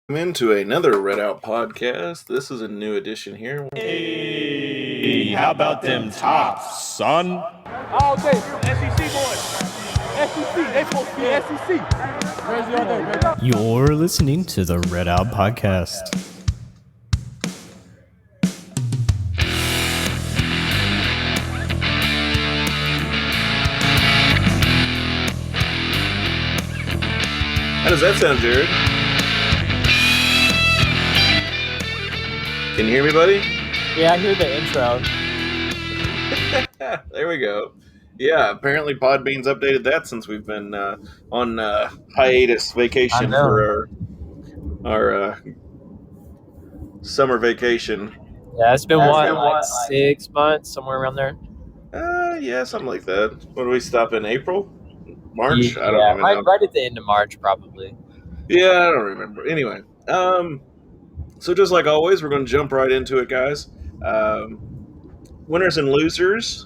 Into another RedOUT podcast. This is a new edition here. Hey, how about them tops, son? All day, SEC boys. SEC, they supposed to be SEC. Crazy all day, baby. You're listening to the RedOUT podcast. How does that sound, Jared? Can you hear me, buddy? Yeah, I hear the intro. There we go. Yeah, apparently Podbean's updated that since we've been on hiatus vacation for our summer vacation. Yeah, it's been like 6 months, somewhere around there. Yeah, something like that. When did we stop in April? March? Yeah, I don't know. right at the end of March, probably. Yeah, I don't remember. Anyway, so just like always, we're going to jump right into it, guys. Winners and losers.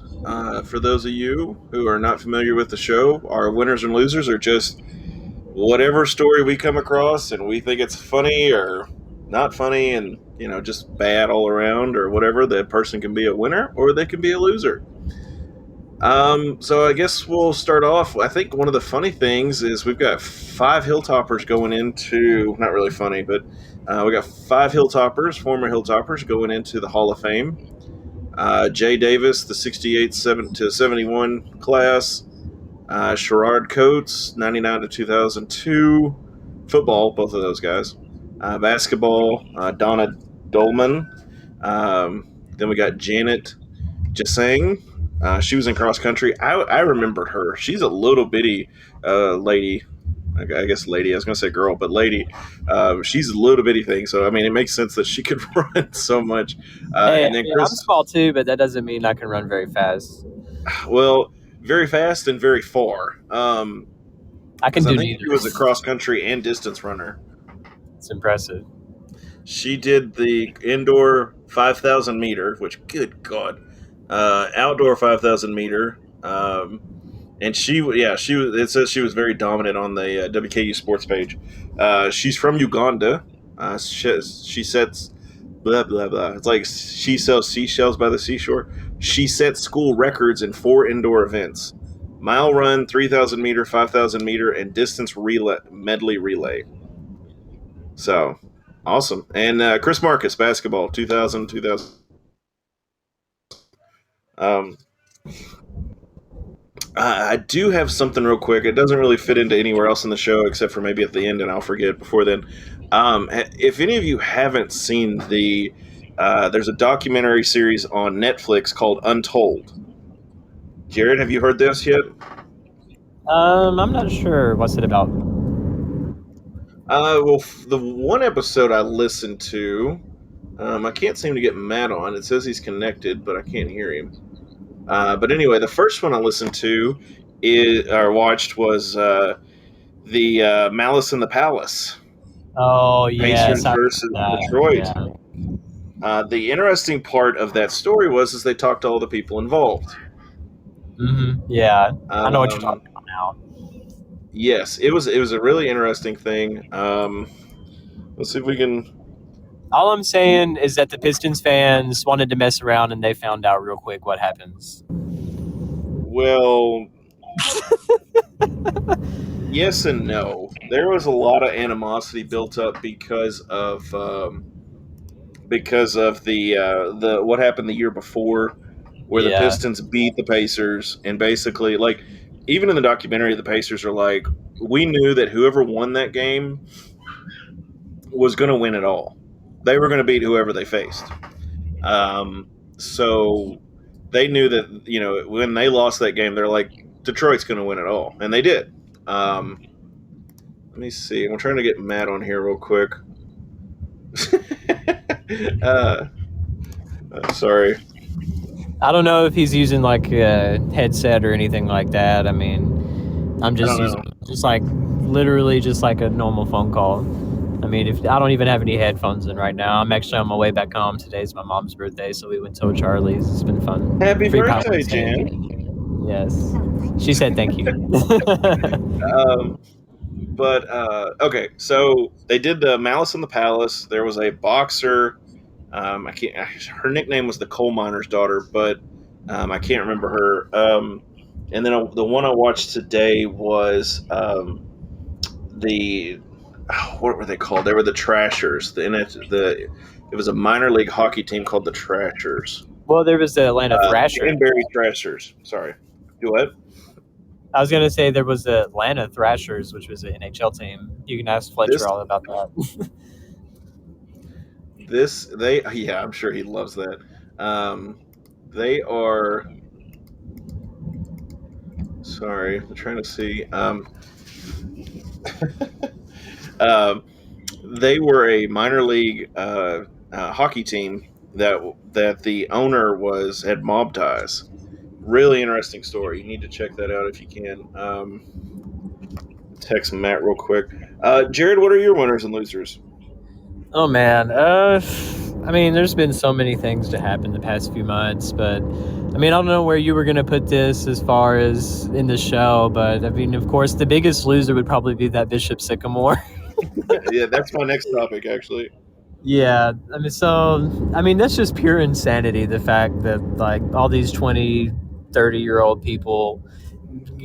For those of you who are not familiar with the show, our winners and losers are just whatever story we come across and we think it's funny or not funny and, just bad all around or whatever. That person can be a winner or they can be a loser. So I guess we'll start off. I think one of the funny things is we've got 5 Hilltoppers going into, not really funny, but we got 5 Hilltoppers, former Hilltoppers, going into the Hall of Fame. Jay Davis, the 68 to 71 class. Sherrod Coates, 99 to 2002. Football, both of those guys. Basketball, Donna Dolman. Then we got Janet Jasang. She was in cross country. I remembered her. She's a little bitty lady. I guess lady. I was going to say girl, but lady. She's a little bitty thing. So, I mean, it makes sense that she could run so much. And then I'm small too, but that doesn't mean I can run very fast. Well, very fast and very far. I can do neither. She was a cross country and distance runner. It's impressive. She did the indoor 5,000 meter, which, good God. Outdoor 5,000 meter, and she was. It says she was very dominant on the WKU sports page. She's from Uganda. She sets blah blah blah. It's like she sells seashells by the seashore. She set school records in 4 indoor events: mile run, 3,000 meter, 5,000 meter, and distance medley relay. So awesome! And Chris Marcus, basketball, 2000. I do have something real quick. It doesn't really fit into anywhere else in the show except for maybe at the end, and I'll forget before then. If any of you haven't seen there's a documentary series on Netflix called Untold. Jared, have you heard this yet? I'm not sure. What's it about? Well, the one episode I listened to, I can't seem to get Matt on. It says he's connected, but I can't hear him. But anyway, the first one I listened to watched was the Malice in the Palace. Oh, yeah. Pacers versus Detroit. Yeah. The interesting part of that story was they talked to all the people involved. Mm-hmm. Yeah, I know what you're talking about now. Yes, it was a really interesting thing. Let's see if we can... All I'm saying is that the Pistons fans wanted to mess around and they found out real quick what happens. Well, yes and no. There was a lot of animosity built up because of the what happened the year before, where the Pistons beat the Pacers, and basically, like, even in the documentary, the Pacers are like, we knew that whoever won that game was going to win it all. They were going to beat whoever they faced. So they knew that, when they lost that game, they're like, Detroit's going to win it all. And they did. Let me see. I'm trying to get Matt on here real quick. Sorry. I don't know if he's using like a headset or anything like that. I mean, I'm just using literally just like a normal phone call. I mean, if I don't even have any headphones in right now. I'm actually on my way back home. Today's my mom's birthday, so we went to Charlie's. It's been fun. Happy birthday, Jan. Yes. She said thank you. But okay, so they did the Malice in the Palace. There was a boxer. I can't. Her nickname was the coal miner's daughter, but I can't remember her. And then the one I watched today was the what were they called? They were the Trashers. It was a minor league hockey team called the Trashers. Well, there was the Atlanta Thrashers. Danbury Trashers. Sorry. Do what? I was going to say there was the Atlanta Thrashers, which was an NHL team. You can ask Fletcher all about that. I'm sure he loves that. They are. Sorry, I'm trying to see. They were a minor league hockey team that the owner had mob ties. Really interesting story. You need to check that out if you can. Text Matt real quick. Jared, what are your winners and losers? Oh, man. I mean, there's been so many things to happen the past few months, but I mean, I don't know where you were going to put this as far as in the show, but I mean, of course, the biggest loser would probably be that Bishop Sycamore. Yeah, that's my next topic, actually. Yeah, I mean, that's just pure insanity, the fact that, like, all these 20, 30-year-old people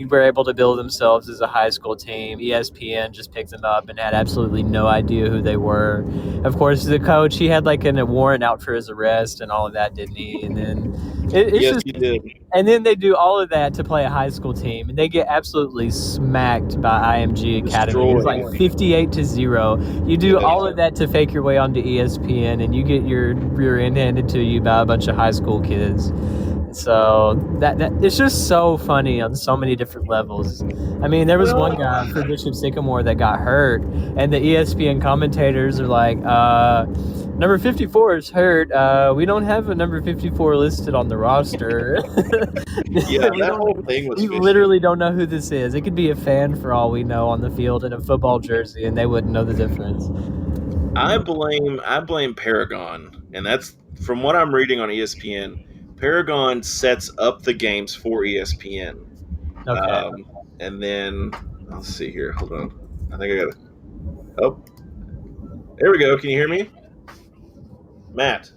were able to build themselves as a high school team. ESPN just picked them up and had absolutely no idea who they were. Of course, the coach, he had, like, a warrant out for his arrest and all of that, didn't he? And then He did. And then they do all of that to play a high school team, and they get absolutely smacked by IMG Academy. It's like 58-0. You do all of that to fake your way onto ESPN, and you get your rear end handed to you by a bunch of high school kids. So that it's just so funny on so many different levels. I mean, there was one guy for Bishop Sycamore that got hurt, and the ESPN commentators are like, number 54 is hurt. We don't have a number 54 listed on the roster. Yeah, that whole thing was We fishy. literally don't know who this is. It could be a fan for all we know on the field in a football jersey, and they wouldn't know the difference. I blame Paragon, and that's from what I'm reading on ESPN. Paragon sets up the games for ESPN. Okay. And then let's see here. Hold on. I think I got it. Oh, there we go. Can you hear me, Matt?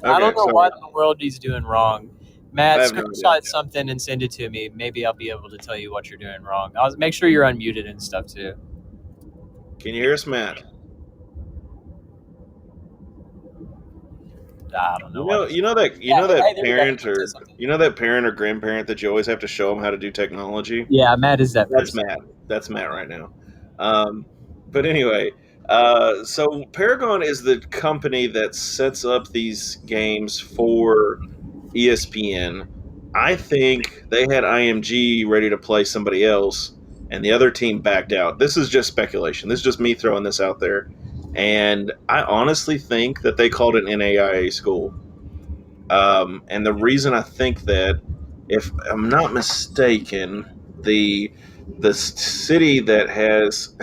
I don't know what in the world he's doing wrong. Matt, have no screenshot idea. something and send it to me. Maybe I'll be able to tell you what you're doing wrong. I'll make sure you're unmuted and stuff too. Can you hear us, Matt? I don't know. You know that parent or grandparent that you always have to show them how to do technology. Yeah, Matt is that That's person. Matt. That's Matt right now. But anyway, so Paragon is the company that sets up these games for ESPN. I think they had IMG ready to play somebody else, and the other team backed out. This is just speculation. This is just me throwing this out there. And I honestly think that they called it an NAIA school. And the reason I think that, if I'm not mistaken, the city that has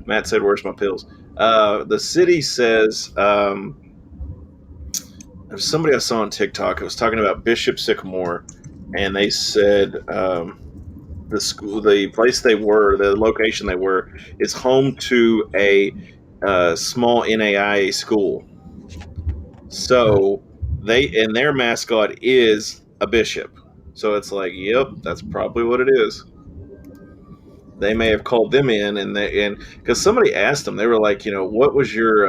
Matt said, "Where's my pills?" The city says there's somebody I saw on TikTok. It was talking about Bishop Sycamore, and they said the school, the place they were, the location they were, is home to a small NAIA school. So their mascot is a bishop. So it's like, yep, that's probably what it is. They may have called them in, and because somebody asked them, they were like, what is your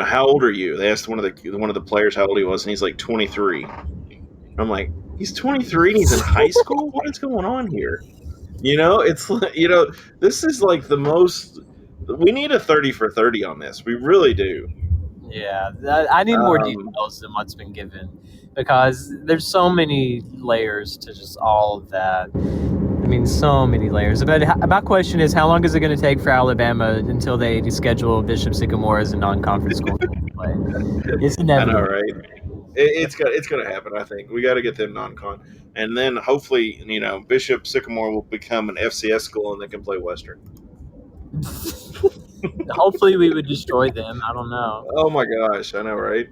how old are you? They asked one of the players how old he was, and he's like 23. I'm like, he's 23 and he's in high school? What is going on here? It's like, this is like the most. We need a 30 for 30 on this. We really do. Yeah, I need more details than what's been given, because there's so many layers to just all of that. I mean, so many layers. But my question is, how long is it going to take for Alabama until they schedule Bishop Sycamore as a non-conference school to play? It's inevitable. I know, right? It's going to happen. I think we got to get them non-con, and then hopefully, Bishop Sycamore will become an FCS school and they can play Western. Hopefully, we would destroy them. I don't know. Oh my gosh, I know, right?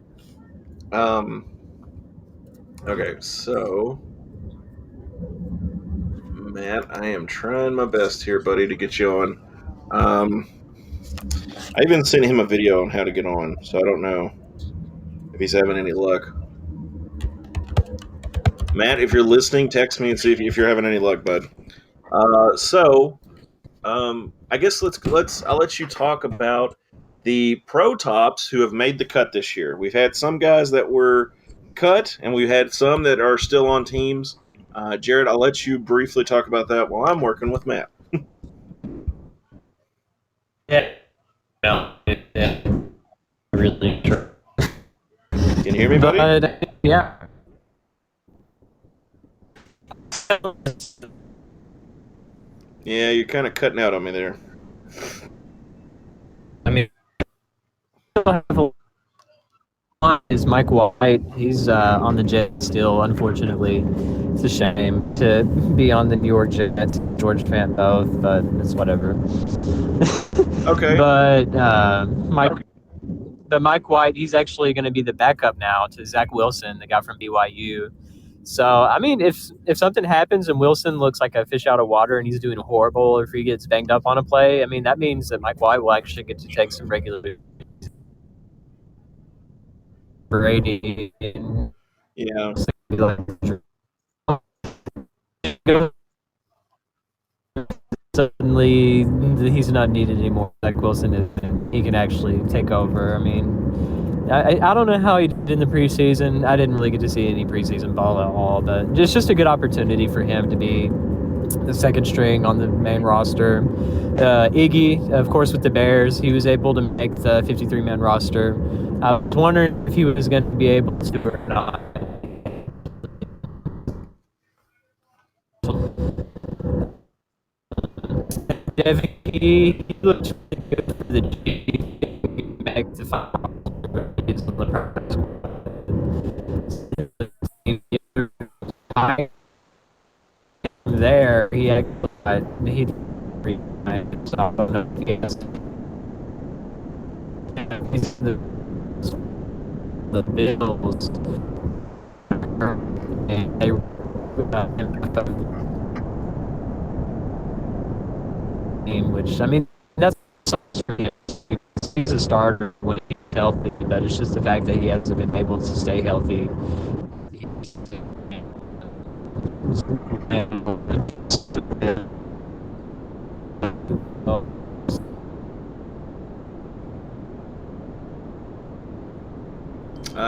Okay, so Matt, I am trying my best here, buddy, to get you on. I even sent him a video on how to get on, so I don't know if he's having any luck. Matt, if you're listening, text me and see if you're having any luck, bud. I guess I'll let you talk about the pro tops who have made the cut this year. We've had some guys that were cut, and we've had some that are still on teams. Jared, I'll let you briefly talk about that while I'm working with Matt. Yeah. No, really true. Can you hear me, buddy? But yeah. Yeah, you're kind of cutting out on me there. I mean, is Mike White. He's on the Jets still, unfortunately. It's a shame to be on the New York Jets. George fan both, but it's whatever. Okay. But Mike White, he's actually going to be the backup now to Zach Wilson, the guy from BYU. So, I mean, if something happens and Wilson looks like a fish out of water and he's doing horrible, or if he gets banged up on a play, I mean, that means that Mike White will actually get to take some regular Brady. Yeah. Suddenly, he's not needed anymore. Zach Wilson is, he can actually take over. I mean, I don't know how he did in the preseason. I didn't really get to see any preseason ball at all, but just a good opportunity for him to be the second string on the main roster. Iggy, of course, with the Bears, he was able to make the 53-man roster. I was wondering if he was going to be able to or not. Devin, he looks really good for the G. Make the final. There, he actually so I don't know if he has the Bills and they which I mean that's he's a starter when he's healthy, but it's just the fact that he hasn't been able to stay healthy.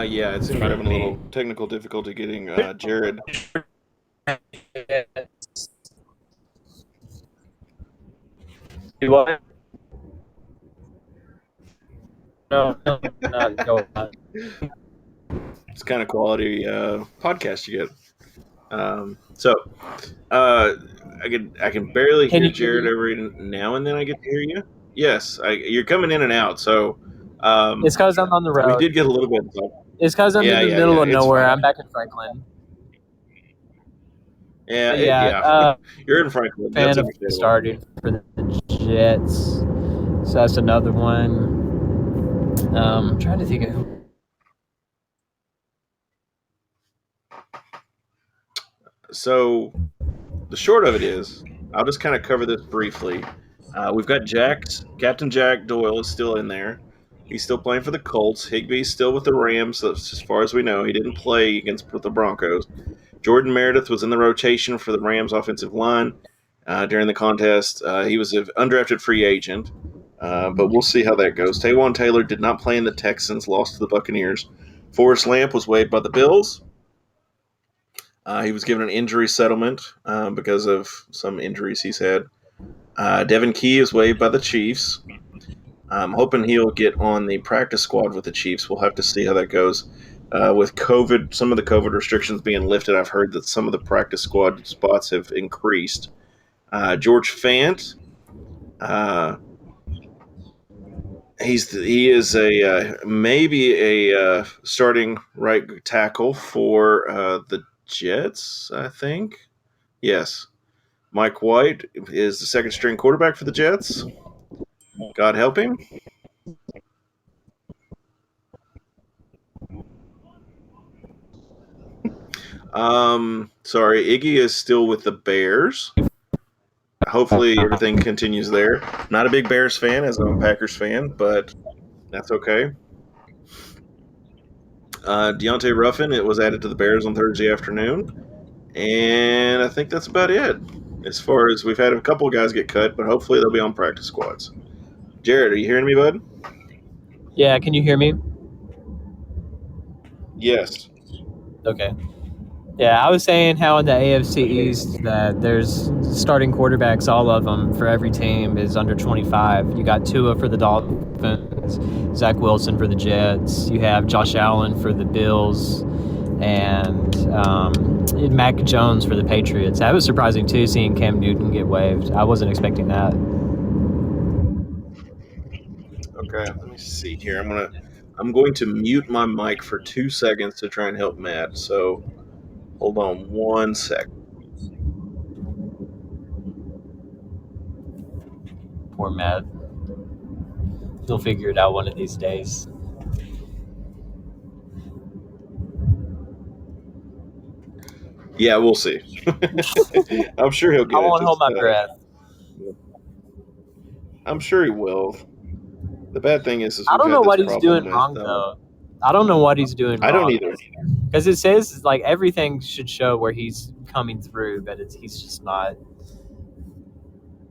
Yeah, it seems we're having a little technical difficulty getting Jared. What? No, not go on. It's kind of quality podcast you get. I can barely Can hear you hear Jared me? every now and then. I get to hear you. Yes, you're coming in and out. So It's because I'm on the we road. did get a little bit. It's because I'm in the Yeah. middle of It's nowhere. fine. I'm back in Franklin. Yeah, Yeah, you're in Franklin. That's fan of understandable. starting for the Jets. So that's another one. I'm trying to think of who. So the short of it is, I'll just kind of cover this briefly. We've got Captain Jack Doyle is still in there. He's still playing for the Colts. Higbee's still with the Rams, as far as we know. He didn't play against the Broncos. Jordan Meredith was in the rotation for the Rams offensive line during the contest. He was an undrafted free agent, but we'll see how that goes. Taywan Taylor did not play in the Texans, lost to the Buccaneers. Forrest Lamp was waived by the Bills. He was given an injury settlement because of some injuries he's had. Devin Key is waived by the Chiefs. I'm hoping he'll get on the practice squad with the Chiefs. We'll have to see how that goes. With COVID, some of the COVID restrictions being lifted, I've heard that some of the practice squad spots have increased. George Fant, he is a maybe a starting right tackle for the Jets, I think. Yes. Mike White is the second string quarterback for the Jets. God help him. Sorry, Iggy is still with the Bears. Hopefully everything continues there. Not a big Bears fan, as I'm a Packers fan, but that's okay. Deontay Ruffin, it was added to the Bears on Thursday afternoon, and I think that's about it. As far as we've had a couple of guys get cut, but hopefully they'll be on practice squads. Jared, are you hearing me, bud? Yeah, can you hear me? Yes. Okay. Yeah, I was saying how in the AFC East that there's starting quarterbacks, all of them for every team is under 25. You got Tua for the Dolphins, Zach Wilson for the Jets. You have Josh Allen for the Bills, and Mac Jones for the Patriots. That was surprising too, seeing Cam Newton get waived. I wasn't expecting that. Okay, let me see here. I'm going to mute my mic for 2 seconds to try and help Matt. So hold on 1 sec. Poor Matt. He'll figure it out one of these days. Yeah, we'll see. I'm sure he'll get I it. won't hold my breath. I'm sure he will. The bad thing is I we've don't had know this what he's problem doing with. wrong though. I don't know what he's doing I wrong. don't either. Because it says like everything should show where he's coming through, but he's just not.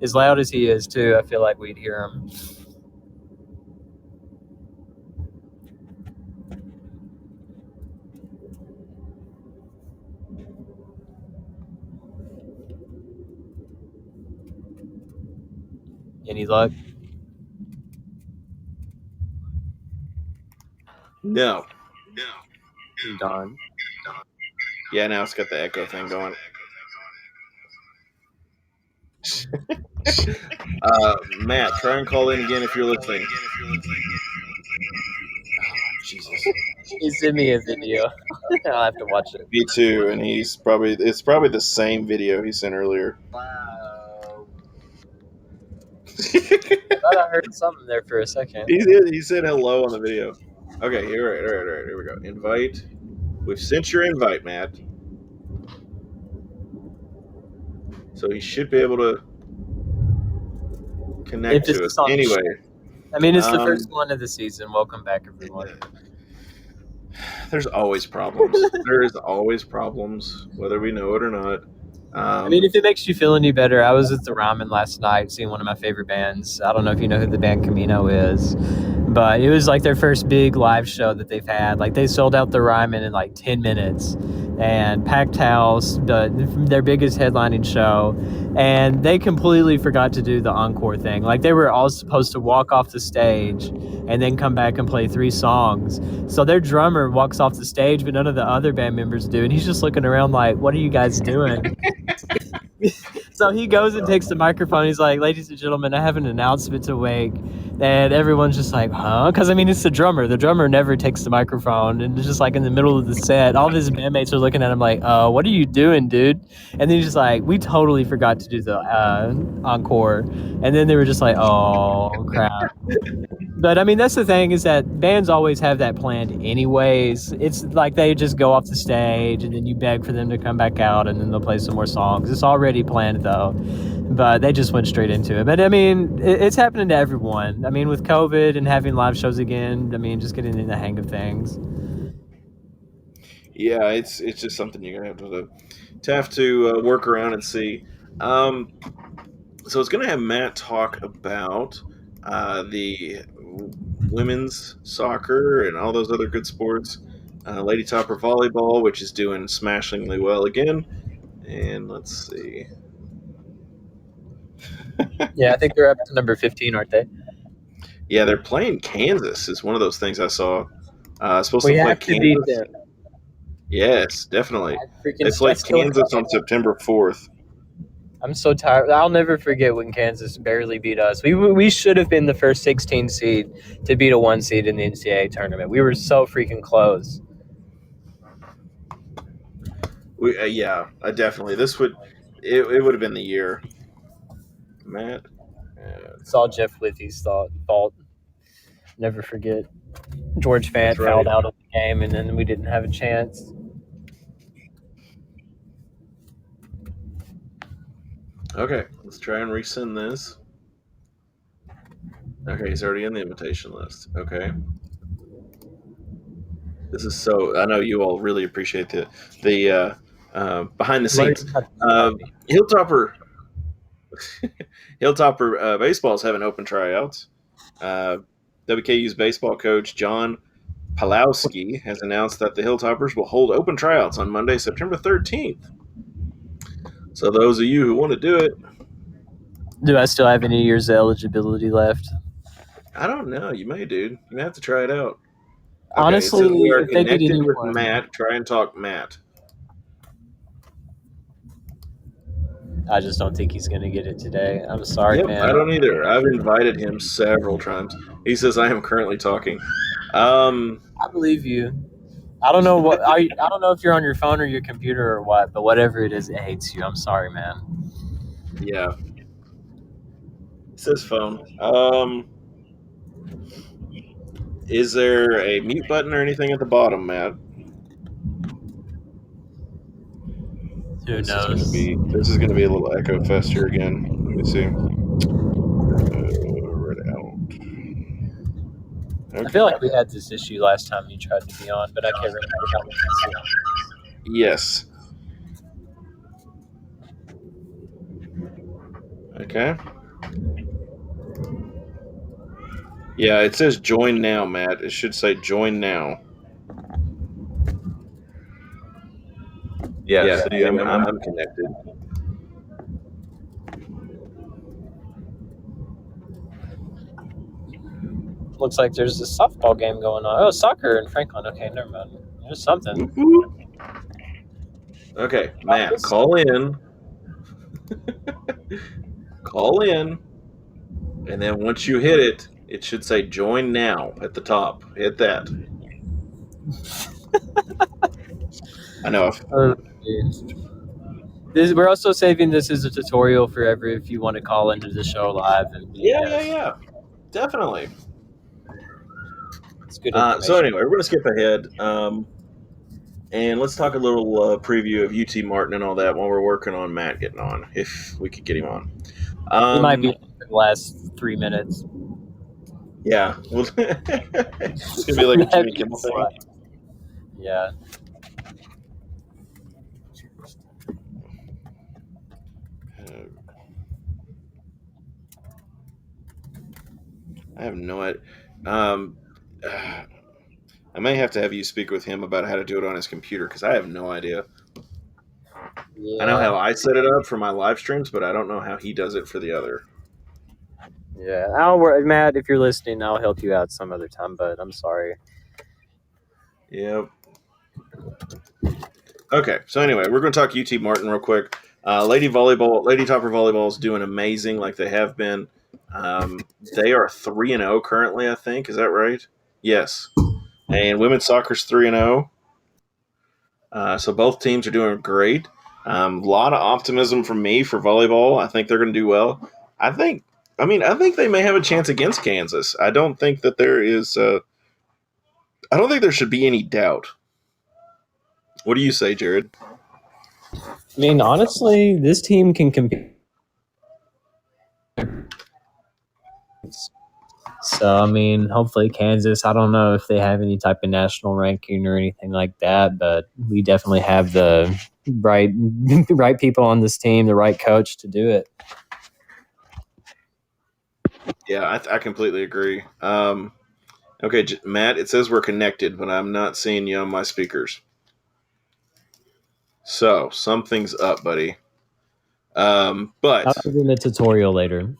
As loud as he is too, I feel like we'd hear him. Any luck? No. Darn. Yeah, now it's got the echo thing going. Matt, try and call in again if you're listening. Oh, Jesus. He sent me a video. I'll have to watch it. Me too, and it's probably the same video he sent earlier. Wow. I thought I heard something there for a second. He said hello on the video. Okay, all right, here we go. Invite. We've sent your invite, Matt. So he should be able to connect to us. Anyway. I mean, it's the first one of the season. Welcome back, everyone. There's always problems. There is always problems, whether we know it or not. I mean, if it makes you feel any better, I was at the Ryman last night seeing one of my favorite bands. I don't know if you know who the band Camino is, but it was like their first big live show that they've had. Like they sold out the Ryman in like 10 minutes and packed house, their biggest headlining show. And they completely forgot to do the encore thing. Like they were all supposed to walk off the stage and then come back and play 3 songs. So their drummer walks off the stage, but none of the other band members do. And he's just looking around like, what are you guys doing? So he goes and takes the microphone. He's like, ladies and gentlemen, I have an announcement to make. And everyone's just like, huh? Because, I mean, it's the drummer. The drummer never takes the microphone. And it's just like in the middle of the set, all of his bandmates are looking at him like, what are you doing, dude? And then he's just like, we totally forgot to do the encore. And then they were just like, oh, crap. But, I mean, that's the thing is that bands always have that planned anyways. It's like they just go off the stage and then you beg for them to come back out and then they'll play some more songs. It's already planned, though. But they just went straight into it. But, I mean, it's happening to everyone. I mean, with COVID and having live shows again, I mean, just getting in the hang of things. Yeah, it's just something you're going to have to work around and see. So it's going to have Matt talk about the women's soccer and all those other good sports. Lady Topper Volleyball, which is doing smashingly well again. And let's see. Yeah, I think they're up to number 15, aren't they? Yeah, they're playing Kansas is one of those things I saw. Supposed to play Kansas. Beat them. Yes, definitely. They play Kansas on September 4th. I'm so tired. I'll never forget when Kansas barely beat us. We should have been the first 16 seed to beat a 1 seed in the NCAA tournament. We were so freaking close. Definitely. It would have been the year. Matt. It's all Jeff Withey's fault. Never forget. George Fant fouled out of the game, and then we didn't have a chance. Okay, let's try and resend this. Okay, he's already in the invitation list. Okay. This is so. I know you all really appreciate the behind the scenes. Hilltopper Baseball is having open tryouts. Uh, WKU's baseball coach John Palowski has announced that the Hilltoppers will hold open tryouts on Monday, September 13th. So those of you who want to do it, Do I still have any years of eligibility left? I don't know. You may, dude. You may have to try it out. Okay, it Honestly, says we are if they get connected with anyone, Matt. Try and talk Matt. I just don't think he's going to get it today. I'm sorry, Yep, man. I don't either. I've invited him several times. He says I am currently talking. I believe you. I don't know what I don't know if you're on your phone or your computer or what, but whatever it is, it hates you. I'm sorry, man. Yeah. It says phone. Is there a mute button or anything at the bottom, Matt? Who This is knows? gonna be a little echo fest here again. Let me see. RedOUT. I Okay. feel like we had this issue last time you tried to be on, but I can't remember how we fixed it. Yes. Okay. Yeah, it says join now, Matt. It should say join now. Yeah, Yeah, see, I'm connected. Looks like there's a softball game going on. Oh, soccer in Franklin. Okay, never mind. There's something. Woo-hoo. Okay, Matt, call in. Call in. And then once you hit it, it should say join now at the top. Hit that. I know. We're also saving this as a tutorial for if you want to call into the show live and be a guest. Yeah. Definitely. It's good So information. anyway, we're going to skip ahead. And let's talk a little preview of UT Martin and all that while we're working on Matt getting on, if we could get him on. He might be for the last 3 minutes. Yeah. Well, it's going to be like a Jimmy Kimmel thing. Yeah. I have no idea. I may have to have you speak with him about how to do it on his computer because I have no idea. Yeah. I know how I set it up for my live streams, but I don't know how he does it for the other. Yeah. Matt, if you're listening, I'll help you out some other time, but I'm sorry. Yep. Okay, so anyway, we're going to talk UT Martin real quick. Lady Topper Volleyball is doing amazing, like they have been. They are 3-0 currently, I think. Is that right? Yes. And women's soccer's 3-0. So both teams are doing great. A lot of optimism from me for volleyball. I think they're going to do well. I think they may have a chance against Kansas. I don't think that there is. I don't think there should be any doubt. What do you say, Jared? I mean, honestly, this team can compete. So, I mean, hopefully Kansas, I don't know if they have any type of national ranking or anything like that, but we definitely have the right people on this team, the right coach to do it. Yeah, I completely agree. Okay, Matt, it says we're connected, but I'm not seeing you on my speakers. So something's up, buddy. But I'll give them a tutorial later.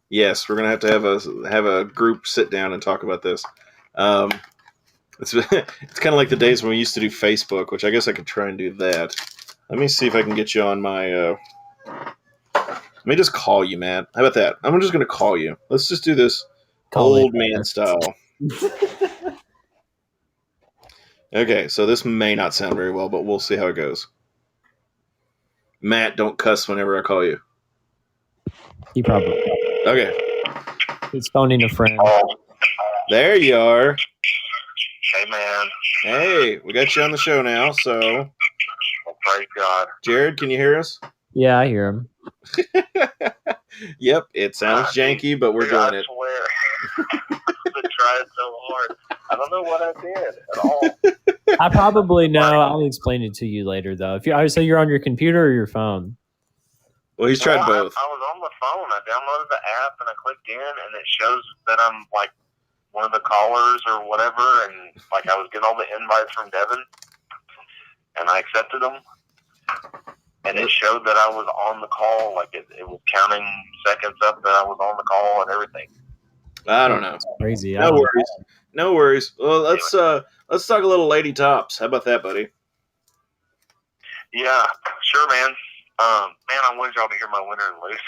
yes, we're gonna have a group sit down and talk about this. It's kind of like the days when we used to do Facebook, which I guess I could try and do that. Let me see if I can get you on my. Let me just call you, Matt. How about that? I'm just gonna call you. Let's just do this old man style. Okay, so this may not sound very well, but we'll see how it goes. Matt, don't cuss whenever I call you. He probably. Okay. He's phoning a friend. There you are. Hey, man. Hey, we got you on the show now, so. Well, praise God. Jared, can you hear us? Yeah, I hear him. Yep, it sounds janky, but we're dude, doing I it. swear. I've been trying so hard. I don't know what I did at all. I probably know. I'll explain it to you later, though. If you, so you're on your computer or your phone? Well, he's tried both. I was on the phone. I downloaded the app and I clicked in, and it shows that I'm like one of the callers or whatever, and like I was getting all the invites from Devin, and I accepted them, and it showed that I was on the call. Like it was counting seconds up that I was on the call and everything. I don't know. That's crazy. No worries. No worries. Well, let's talk a little lady tops. How about that, buddy? Yeah, sure, man. Man, I wanted y'all to hear my winner and loser.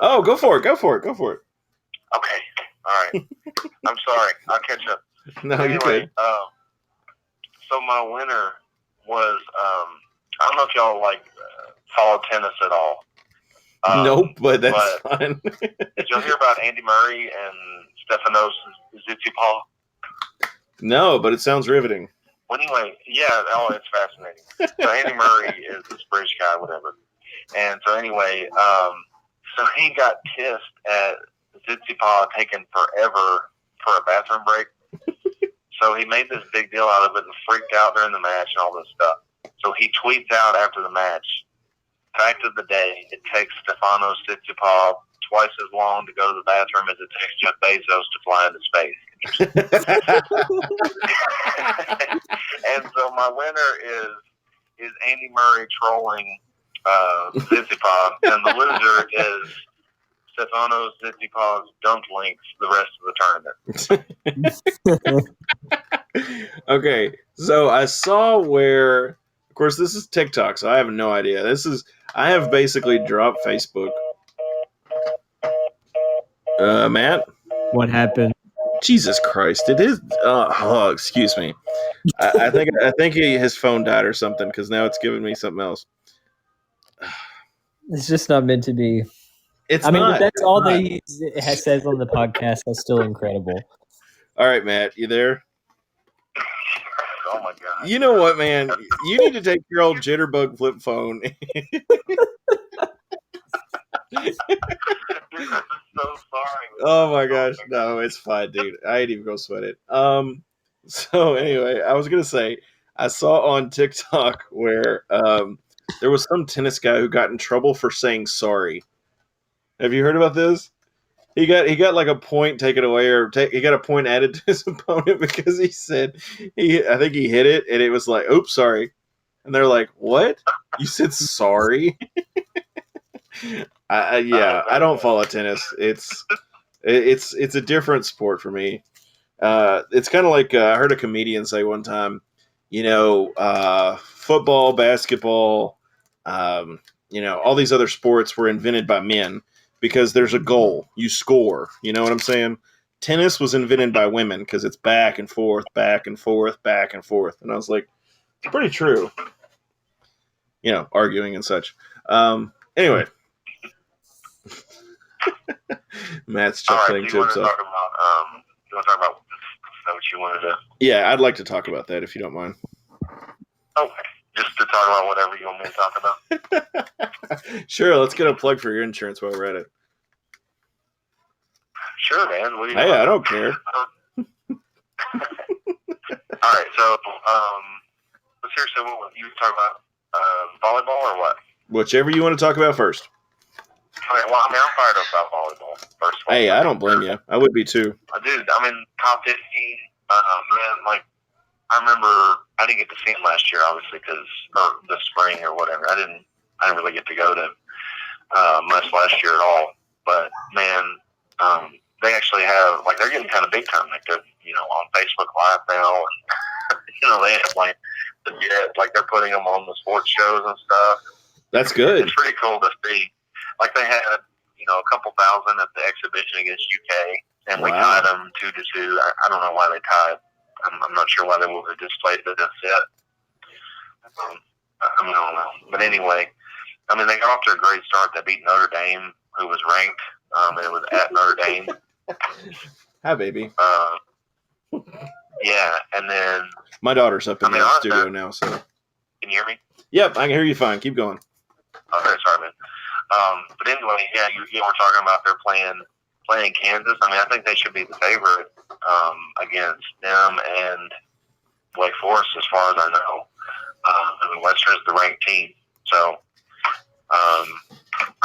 Oh, go for it. Go for it. Go for it. Okay. All right. I'm sorry. I'll catch up. No, Anyway, you're good. so my winner was I don't know if y'all follow tennis at all. Nope, but that's fine. Did y'all hear about Andy Murray and Stefanos Tsitsipas? No, but it sounds riveting. Well, anyway, yeah, it's fascinating. So Andy Murray is this British guy, whatever. And so anyway, so he got pissed at Tsitsipas taking forever for a bathroom break. So he made this big deal out of it and freaked out during the match and all this stuff. So he tweets out after the match, fact of the day, it takes Stefanos Tsitsipas twice as long to go to the bathroom as it takes Jeff Bezos to fly into space. And so my winner is Andy Murray trolling Tsitsipas, and the loser is Stefanos Tsitsipas dumped links the rest of the tournament. Okay, so I saw where, of course, this is TikTok, so I have no idea. I have basically dropped Facebook. Matt? What happened? Jesus Christ! It is. Oh, excuse me. I think his phone died or something because now it's giving me something else. It's just not meant to be. It's I mean, not. if that's all that he says on the podcast, that's still incredible. All right, Matt, you there? Oh my God! You know what, man? You need to take your old jitterbug flip phone. I'm so sorry. Oh my gosh, no, it's fine, dude. I ain't even gonna sweat it. So anyway, I was gonna say I saw on TikTok where there was some tennis guy who got in trouble for saying sorry. Have you heard about this? He got like a point taken away, or he got a point added to his opponent because he said I think he hit it and it was like, oops, sorry. And they're like, what? You said sorry? I don't follow tennis. It's a different sport for me. It's kind of like I heard a comedian say one time, football, basketball, all these other sports were invented by men because there's a goal. You score. You know what I'm saying? Tennis was invented by women because it's back and forth, back and forth, back and forth. And I was like, it's pretty true. Arguing and such. Anyway. Matt's chuckling to himself. You want to talk about what you wanted to? Yeah, I'd like to talk about that if you don't mind. Okay, just to talk about whatever you want me to talk about. Sure, let's get a plug for your insurance while we're at it. Sure, man. What do you I don't care. All right, so seriously, what you talk about volleyball or what? Whichever you want to talk about first. Okay, well, I'm fired up about volleyball, first of all. Hey, I don't blame you. I would be too. Dude, I'm in top 15. Man, I remember I didn't get to see him last year, obviously, or the spring or whatever. I didn't really get to go to much last year at all. But, man, they actually have, they're getting kind of big time. They're, on Facebook Live now. And, they have, they're putting them on the sports shows and stuff. That's good. It's pretty cool to see. They had, a couple thousand at the exhibition against UK, and we tied them 2-2. I don't know why they tied. I'm not sure why they would have just played the set. I don't know. But anyway, they got off to a great start. They beat Notre Dame, who was ranked. It was at Notre Dame. Hi, baby. Yeah, and then my daughter's up in the studio now, so. Can you hear me? Yep, I can hear you fine. Keep going. Okay, sorry, man. But anyway, yeah, you were talking about they're playing Kansas. I mean, I think they should be the favorite against them and Wake Forest, as far as I know. I mean, Western's the ranked team, so I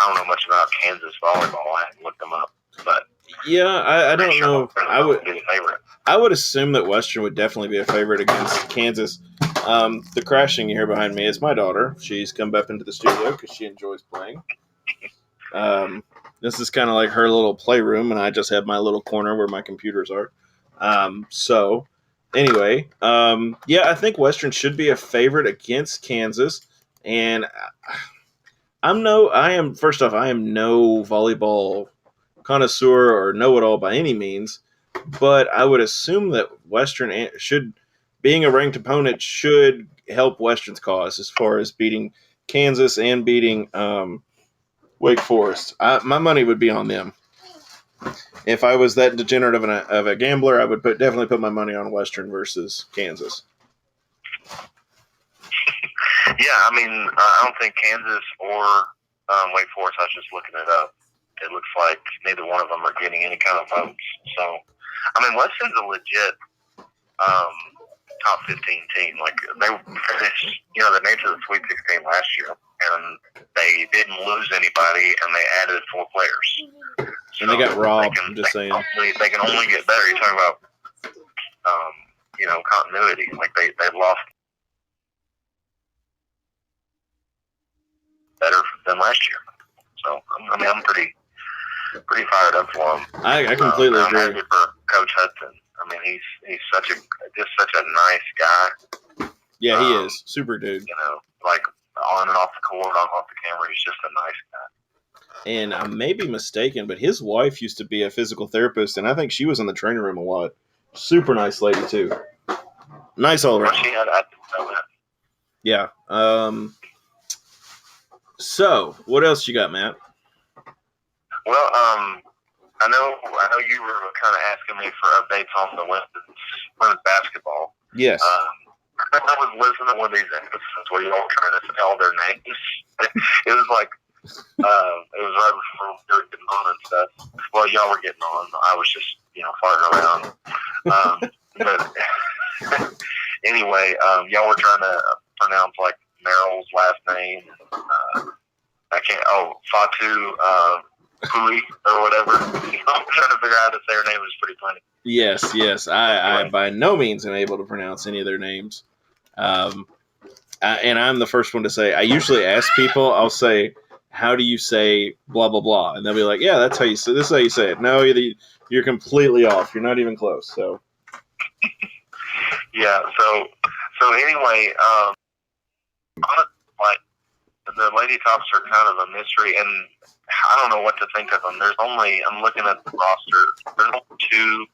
don't know much about Kansas volleyball. I haven't looked them up, but yeah, I don't know. I would be the favorite. I would assume that Western would definitely be a favorite against Kansas. The crashing you hear behind me is my daughter. She's come back into the studio because she enjoys playing. This is kind of like her little playroom, and I just have my little corner where my computers are. So, anyway, yeah, I think Western should be a favorite against Kansas, and I am no volleyball connoisseur or know-it-all by any means, but I would assume that Western should, being a ranked opponent, should help Western's cause as far as beating Kansas and beating Wake Forest. My money would be on them. If I was that degenerate of a gambler, I would definitely put my money on Western versus Kansas. Yeah, I mean, I don't think Kansas or Wake Forest. I was just looking it up. It looks like neither one of them are getting any kind of votes. So, I mean, Western's a legit top 15 team. Like, they finished, they made it to the Sweet 16 last year, and they didn't lose anybody, and they added 4 players. And they got robbed, I'm just saying. They can only get better. You're talking about, continuity. Like, they lost better than last year. So, I mean, I'm pretty fired up for him. I completely agree. I'm happy for Coach Hudson. I mean, he's such a nice guy. Yeah, he is. Super dude. Like on and off the court, on off the camera, he's just a nice guy. And I may be mistaken, but his wife used to be a physical therapist, and I think she was in the training room a lot. Super nice lady, too. Nice all around. I didn't know that. Yeah. So, what else you got, Matt? Well, I know you were kind of asking me for updates on the women's basketball. Yes. I was listening to one of these episodes where you all trying to spell their names. It was like, it was right before we were getting on and stuff. Well, y'all were getting on. I was just, farting around. But anyway, y'all were trying to pronounce like Merrill's last name. Fatu Pui or whatever. I'm trying to figure out how to say her name. It was pretty funny. Yes. I by no means am able to pronounce any of their names. And I'm the first one to say, I usually ask people, I'll say, how do you say blah, blah, blah? And they'll be like, yeah, that's how you say, this is how you say it. No, you're completely off. You're not even close. So. Yeah. So anyway, like the Lady Tops are kind of a mystery, and I don't know what to think of them. I'm looking at the roster. There's only 2,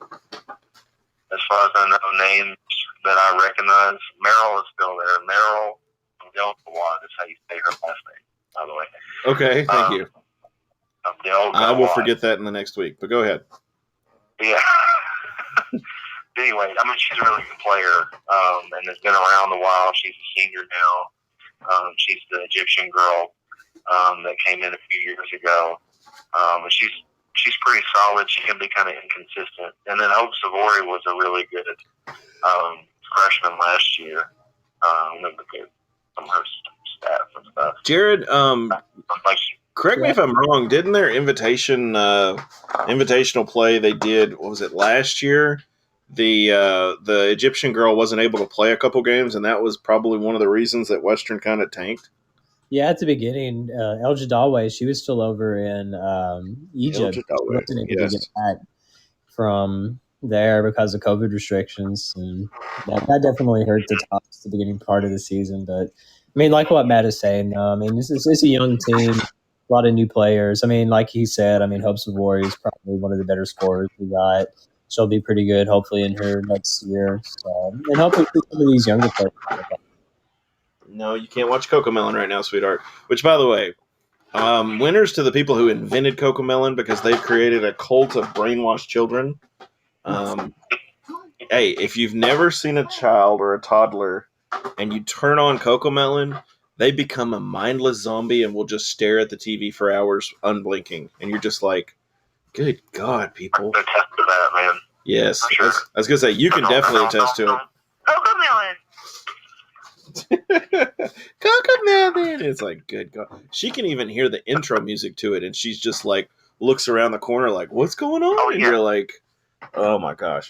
as far as I know, names that I recognize. Merrill is still there. Merrill Abdel-Gawad is how you say her last name, by the way. Okay, thank you. I will forget that in the next week, but go ahead. Yeah. Anyway, I mean, she's a really good player, and has been around a while. She's a senior now. She's the Egyptian girl that came in a few years ago. And she's pretty solid. She can be kind of inconsistent. And then Hope Savory was a really good freshman last year. Look at some of her stats and stuff. Jared, correct me if I'm wrong. Didn't their invitational play they did? What was it last year? The Egyptian girl wasn't able to play a couple games, and that was probably one of the reasons that Western kind of tanked. Yeah, at the beginning, El Jadaway, she was still over in Egypt. She wasn't able to get back from there because of COVID restrictions, and that definitely hurt the Tops at the beginning part of the season. But I mean, like what Matt is saying, it's a young team, a lot of new players. I mean, like he said, Hope Savory is probably one of the better scorers we got. She'll be pretty good, hopefully, in her next year. So, and hopefully some of these younger players. No, you can't watch Cocomelon right now, sweetheart. Which, by the way, winners to the people who invented Cocomelon because they've created a cult of brainwashed children. Hey, if you've never seen a child or a toddler and you turn on Cocomelon, they become a mindless zombie and will just stare at the TV for hours unblinking. And you're just like, good God, people. I attest to that, man. Yes. For sure. I was going to say, you can definitely attest to it. Cocomelon. It's like, good God. She can even hear the intro music to it, and she's just like, looks around the corner like, what's going on? Oh, and yeah. you're like, oh my gosh.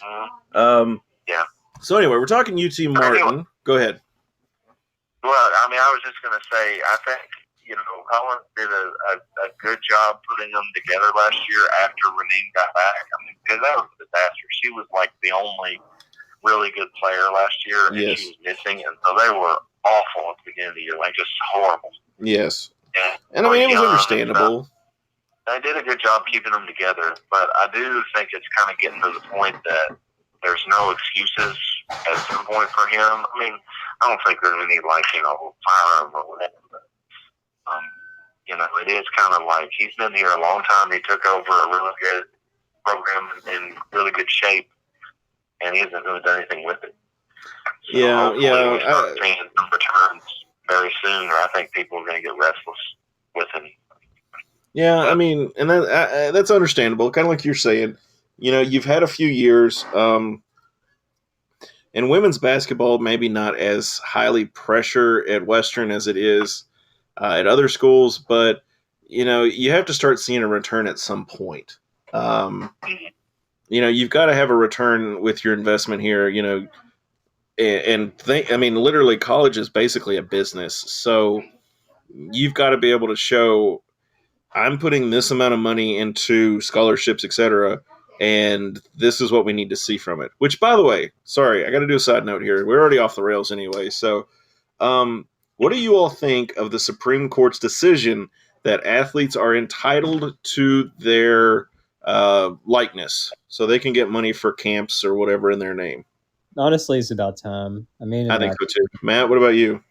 Yeah. So anyway, we're talking UT Martin. Go ahead. Well, I mean, I was just going to say, I think, Holland did a good job putting them together last year after Renee got back. I mean, because that was a disaster. She was like the only really good player last year, and Yes. she was missing, and so they were awful at the beginning of the year, like just horrible. Yes. And I mean, it was understandable. They did a good job keeping them together, but I do think it's kind of getting to the point that there's no excuses at some point for him. I mean, I don't think there's any, fire him or whatever, but, it is kind of like he's been here a long time. He took over a really good program in really good shape, and he hasn't really done anything with it. So hopefully we start seeing some returns very soon, or I think people are going to get restless with him. Yeah, I mean, and that's understandable. Kind of like you're saying, you've had a few years. In women's basketball, maybe not as highly pressure at Western as it is at other schools, but you have to start seeing a return at some point. You've got to have a return with your investment here. Literally, college is basically a business, so you've got to be able to show I'm putting this amount of money into scholarships, etc., and this is what we need to see from it. Which, by the way, sorry, I got to do a side note here. We're already off the rails anyway. So, what do you all think of the Supreme Court's decision that athletes are entitled to their likeness, so they can get money for camps or whatever in their name? Honestly, it's about time. I mean, I think so too. Matt, what about you?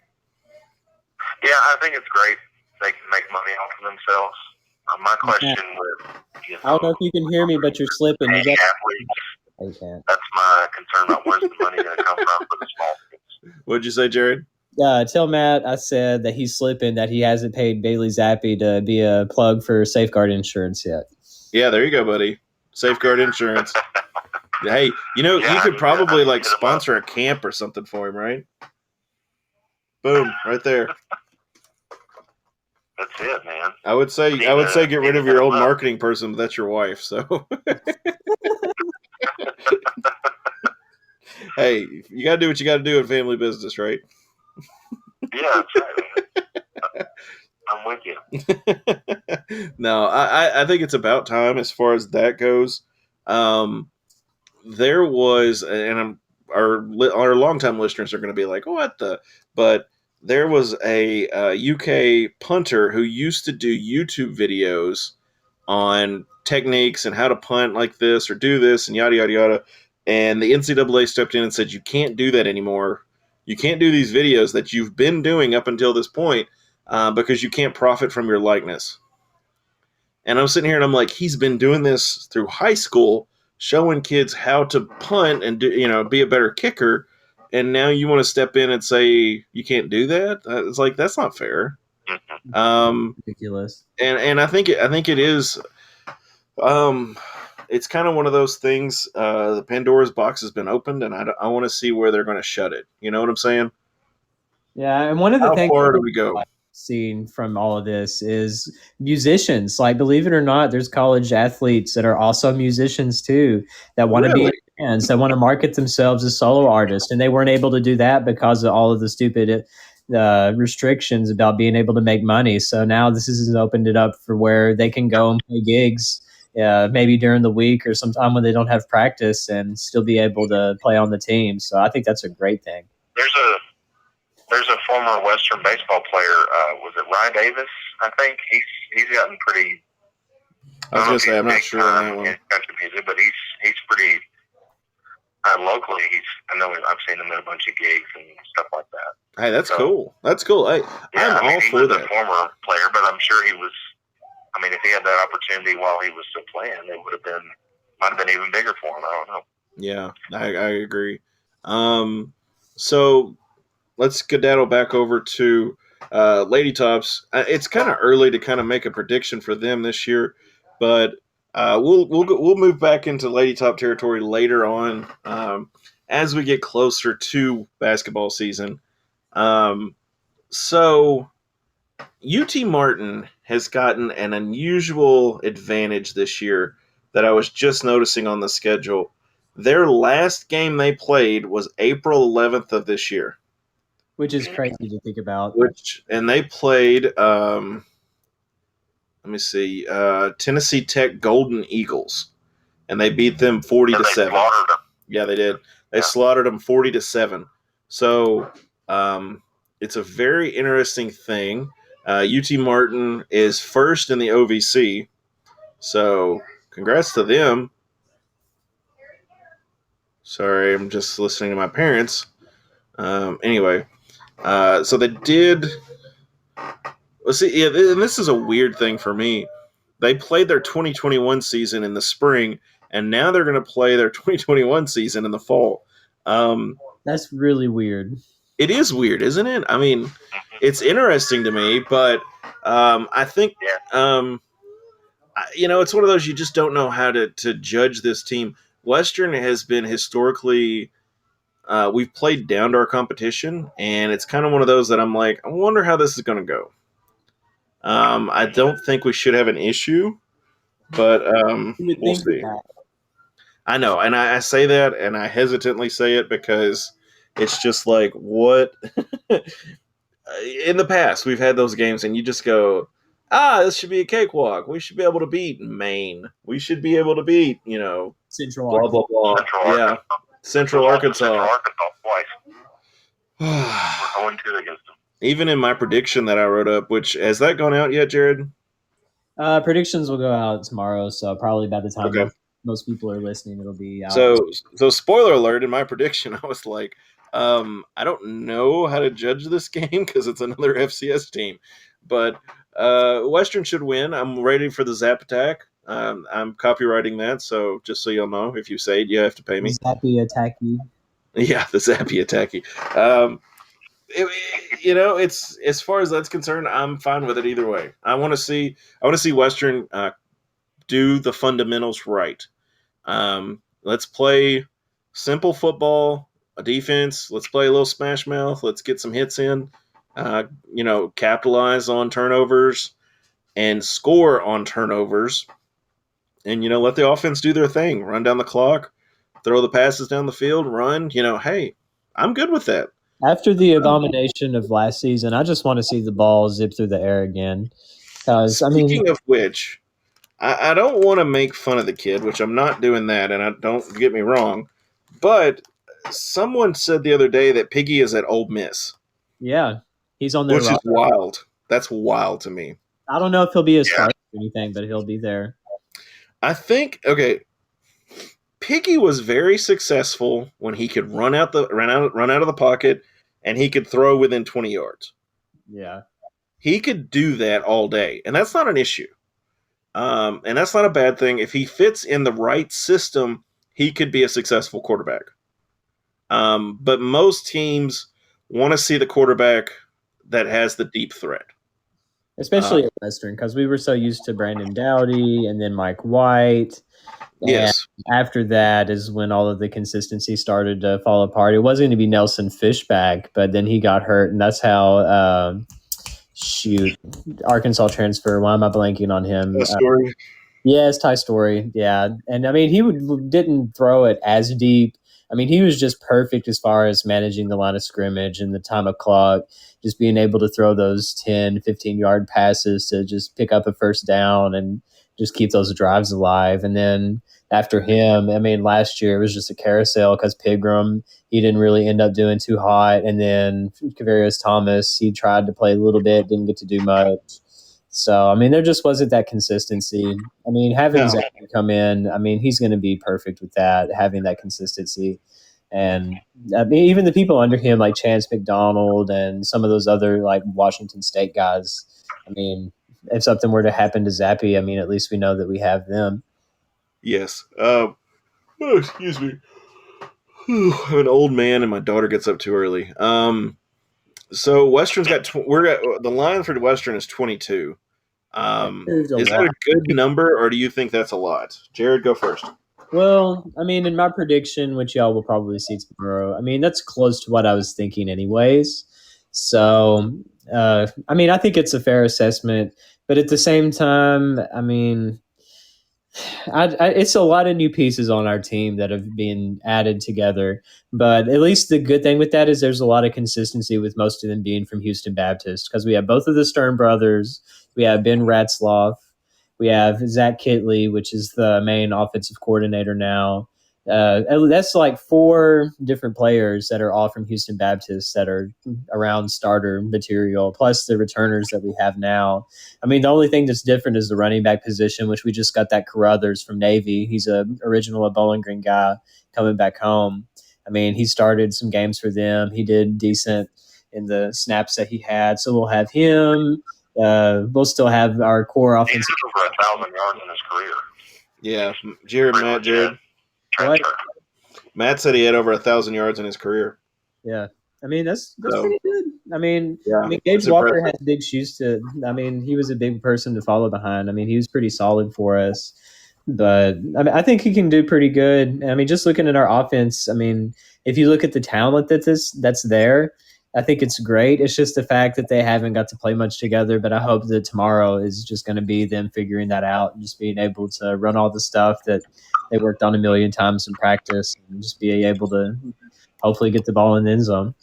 Yeah, I think it's great. They can make money off of themselves. My question with I don't know if you can hear me, but you're slipping. You got athletes, that's my concern about where's the money going to come from for the small kids. What'd you say, Jared? Tell Matt I said that he's slipping, that he hasn't paid Bailey Zappi to be a plug for Safeguard Insurance yet. Yeah, there you go, buddy. Safeguard Insurance. Hey, you could probably sponsor a camp or something for him, right? Boom, right there. That's it, man. I would say get rid of your old marketing person, but that's your wife, so. Hey, you got to do what you got to do in family business, right? Yeah, that's right. I'm with you. No, I think it's about time as far as that goes. There was, and our longtime listeners are going to be like, what the? But there was a UK punter who used to do YouTube videos on techniques and how to punt like this or do this and yada, yada, yada. And the NCAA stepped in and said, you can't do that anymore. You can't do these videos that you've been doing up until this point because you can't profit from your likeness. And I'm sitting here and I'm like, he's been doing this through high school, showing kids how to punt and be a better kicker. And now you want to step in and say you can't do that? It's like, that's not fair. Ridiculous. And I think it is. It's kind of one of those things. The Pandora's box has been opened, and I want to see where they're going to shut it. You know what I'm saying? Yeah, and one of the things how far do we go? Seen from all of this is musicians. Like, believe it or not, there's college athletes that are also musicians too, that want to be in bands, that want to market themselves as solo artists, and they weren't able to do that because of all of the stupid restrictions about being able to make money. So now this has opened it up for where they can go and play gigs, maybe during the week or sometime when they don't have practice, and still be able to play on the team. So I think that's a great thing. There's a former Western baseball player. Was it Ryan Davis? I think he's gotten pretty. I was gonna say I'm not sure on that one. Country music, but he's pretty locally. I know I've seen him at a bunch of gigs and stuff like that. Hey, that's cool. That's cool. I'm all for that. He was a former player, but I'm sure he was. I mean, if he had that opportunity while he was still playing, it might have been even bigger for him. I don't know. Yeah, I agree. So let's skedaddle back over to Lady Tops, it's kind of early to kind of make a prediction for them this year, but we'll move back into Lady Top territory later on as we get closer to basketball season. So UT Martin has gotten an unusual advantage this year that I was just noticing on the schedule. Their last game they played was April 11th of this year, which is crazy to think about. and they played. Let me see, Tennessee Tech Golden Eagles, and they beat them 40-7. Yeah, they did. They slaughtered them 40-7. So it's a very interesting thing. UT Martin is first in the OVC, so congrats to them. Sorry, I'm just listening to my parents. Anyway, so they did. Let's see. Yeah, and this is a weird thing for me. They played their 2021 season in the spring, and now they're going to play their 2021 season in the fall. That's really weird. It is weird, isn't it? I mean, it's interesting to me, but I think it's one of those you just don't know how to judge this team. Western has been historically we've played down to our competition, and it's kind of one of those that I'm like, I wonder how this is going to go. I don't think we should have an issue, but we'll see. I know, and I say that, and I hesitantly say it because it's just like, what? In the past, we've had those games, and you just go, this should be a cakewalk. We should be able to beat Maine. We should be able to beat, Central blah, blah, blah. Yeah, Central Arkansas. We're 0-2 against them. Even in my prediction that I wrote up, which has that gone out yet, Jared? Predictions will go out tomorrow, so probably by the time most people are listening, it'll be out. So spoiler alert, in my prediction, I was like, I don't know how to judge this game because it's another FCS team. But Western should win. I'm ready for the Zap Attack. I'm copywriting that, so just so you'll know, if you say it, you have to pay me. Zappy Attacky. Yeah, the Zappy Attacky. It's as far as that's concerned, I'm fine with it either way. I want to see Western do the fundamentals right. Let's play simple football, a defense. Let's play a little smash mouth. Let's get some hits in. Capitalize on turnovers and score on turnovers. And let the offense do their thing. Run down the clock, throw the passes down the field, run. Hey, I'm good with that. After the abomination of last season, I just want to see the ball zip through the air again. Speaking of which, I don't want to make fun of the kid, which I'm not doing that, and I don't get me wrong, but someone said the other day that Piggy is at Ole Miss. Yeah, he's on there. Which is wild. That's wild to me. I don't know if he'll be a starter or anything, but he'll be there. I think Piggy was very successful when he could run out of the pocket and he could throw within 20 yards. Yeah. He could do that all day, and that's not an issue. And that's not a bad thing. If he fits in the right system, he could be a successful quarterback. But most teams want to see the quarterback that has the deep threat. Especially at Western, because we were so used to Brandon Dowdy and then Mike White. Yes. After that is when all of the consistency started to fall apart. It was going to be Nelson Fishback, but then he got hurt, and that's how Arkansas transfer. Why am I blanking on him? Story. Yes, Ty Story. Yeah, and I mean he didn't throw it as deep. I mean he was just perfect as far as managing the line of scrimmage and the time of clock, just being able to throw those 10, 15-yard passes to just pick up a first down and just keep those drives alive. And then after him, I mean, last year it was just a carousel because Pigram, he didn't really end up doing too hot. And then Kavarius Thomas, he tried to play a little bit, didn't get to do much. So, I mean, there just wasn't that consistency. I mean, having Zach come in, I mean, he's going to be perfect with that, having that consistency. And I mean, even the people under him, like Chance McDonald and some of those other, like, Washington State guys, I mean, if something were to happen to Zappy, I mean, at least we know that we have them. Yes. Excuse me. I'm an old man and my daughter gets up too early. So Western's got the line for Western is 22. Is that a good number, or do you think that's a lot? Jared, go first. Well, I mean, in my prediction, which y'all will probably see tomorrow, I mean, that's close to what I was thinking, anyways. So, I mean, I think it's a fair assessment, but at the same time, I mean, it's a lot of new pieces on our team that have been added together. But at least the good thing with that is there's a lot of consistency with most of them being from Houston Baptist because we have both of the Stern brothers. We have Ben Ratzloff. We have Zach Kitley, which is the main offensive coordinator now. That's like 4 different players that are all from Houston Baptist that are around starter material, plus the returners that we have now. I mean, the only thing that's different is the running back position, which we just got that Carruthers from Navy. He's a original Bowling Green guy coming back home. I mean, he started some games for them. He did decent in the snaps that he had. So we'll have him. We'll still have our core offensive. He's over 1,000 yards in his career. Yeah, Jared. What? Matt said he had over 1,000 yards in his career. Yeah. I mean, that's pretty good. I mean, Gage that's Walker impressive. had big shoes to. I mean, he was a big person to follow behind. I mean, he was pretty solid for us. But I mean, I think he can do pretty good. I mean, just looking at our offense, I mean, if you look at the talent that's there, I think it's great. It's just the fact that they haven't got to play much together. But I hope that tomorrow is just going to be them figuring that out and just being able to run all the stuff that they worked on a million times in practice and just be able to hopefully get the ball in the end zone.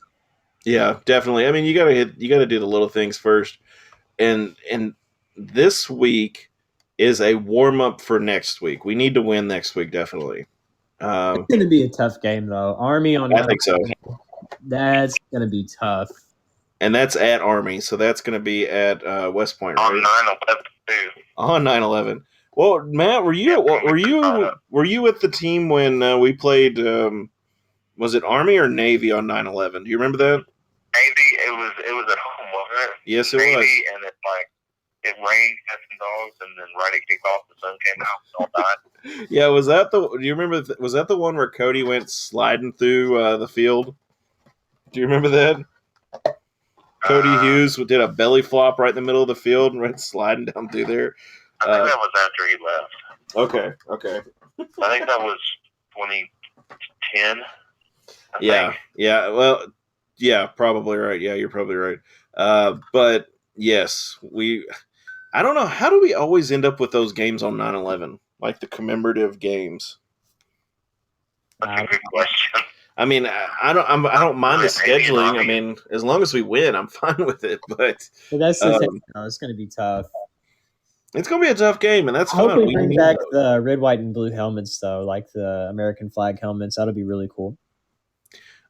Yeah, definitely. I mean, you gotta do the little things first, and this week is a warm up for next week. We need to win next week, definitely. It's going to be a tough game though. Army on. I think so. That's going to be tough. And that's at Army, so that's going to be at West Point, right? On 9/11 too. On 9/11. Well, Matt, were you with the team when we played? Was it Army or Navy on 9/11? Do you remember that? Navy. It was at home, wasn't it? Yes, it Navy, was. and it rained cats and dogs, and then right at kickoff, the sun came out and all died. Yeah, do you remember? Was that the one where Cody went sliding through the field? Do you remember that? Cody Hughes did a belly flop right in the middle of the field and went sliding down through there. I think that was after he left. Okay. I think that was 2010. Yeah. Well, yeah, probably right. Yeah, you're probably right. But yes, I don't know. How do we always end up with those games on 9/11? Like the commemorative games? That's a good question. I mean, I don't mind the scheduling. I mean, as long as we win, I'm fine with it. But that's the thing. It's going to be tough. It's going to be a tough game, and that's I fun. hope we bring back the red, white, and blue helmets, though, like the American flag helmets. That'll be really cool.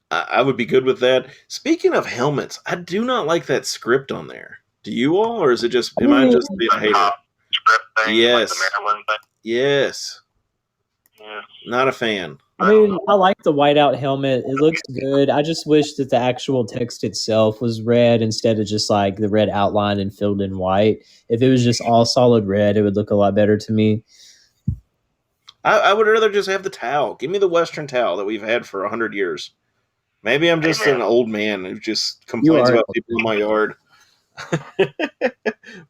I would be good with that. Speaking of helmets, I do not like that script on there. Do you all, or is it just am I just being a hater? Script thing, yes. Like the Maryland thing. Yes. Yeah. Not a fan. I mean, I like the whiteout helmet. It looks good. I just wish that the actual text itself was red instead of just like the red outline and filled in white. If it was just all solid red, it would look a lot better to me. I would rather just have the towel. Give me the Western towel that we've had for 100 years. Maybe I'm just an old man who just complains about people in my yard.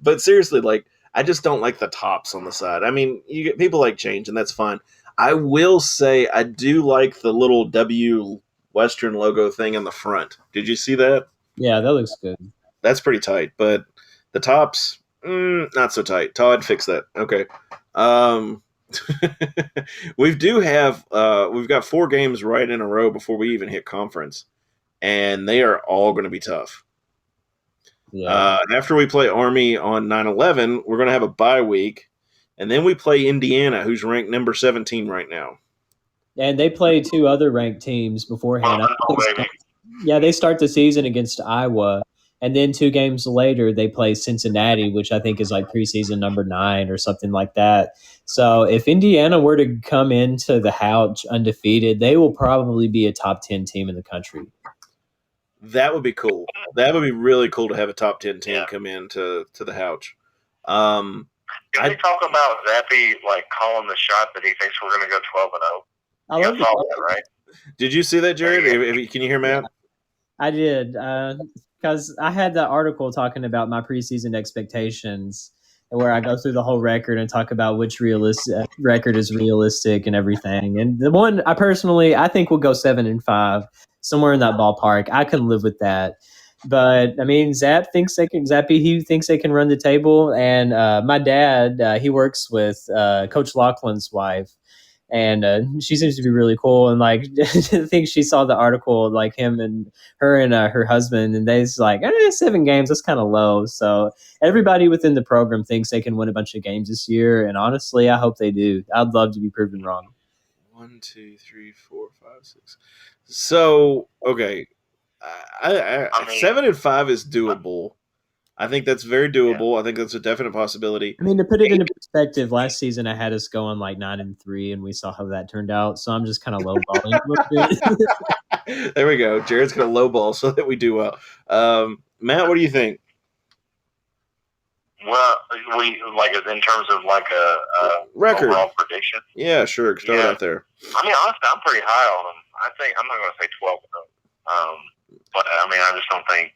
But seriously, like, I just don't like the tops on the side. I mean, you get people like change, and that's fine. I will say I do like the little W Western logo thing in the front. Did you see that? Yeah, that looks good. That's pretty tight, but the tops, not so tight. Todd, fix that. Okay. We've got 4 games right in a row before we even hit conference, and they are all going to be tough. Yeah. After we play Army on 9/11, we're going to have a bye week, and then we play Indiana, who's ranked number 17 right now. And they play 2 other ranked teams beforehand. Yeah, they start the season against Iowa, and then 2 games later they play Cincinnati, which I think is like preseason number 9 or something like that. So if Indiana were to come into the Houch undefeated, they will probably be a top 10 team in the country. That would be cool. That would be really cool to have a top 10 team come in to the Houch. Can we talk about Zappy like calling the shot that he thinks we're going to go 12-0? I love that, right? Did you see that, Jared? Can you hear Matt? I did. because I had that article talking about my preseason expectations, where I go through the whole record and talk about which record is realistic and everything. And the one I think will go 7-5, somewhere in that ballpark. I can live with that. But I mean, Zappy, he thinks they can run the table. And my dad, he works with Coach Laughlin's wife. And she seems to be really cool. And like, I think she saw the article, like him and her husband, and they's like, 7 games, that's kind of low. So everybody within the program thinks they can win a bunch of games this year. And honestly, I hope they do. I'd love to be proven wrong. 1, 2, 3, 4, 5, 6. So, okay. I mean, 7-5 is doable. I think that's very doable. Yeah. I think that's a definite possibility. I mean, to put it into perspective, last season I had us going like 9-3, and we saw how that turned out. So I'm just kind of lowballing a little bit. There we go. Jared's going to lowball so that we do well. Matt, what do you think? Well, we like in terms of like a record overall prediction. Yeah, sure. Throw it out there. I mean, honestly, I'm pretty high on them. I think I'm not going to say 12. But I mean, I just don't think.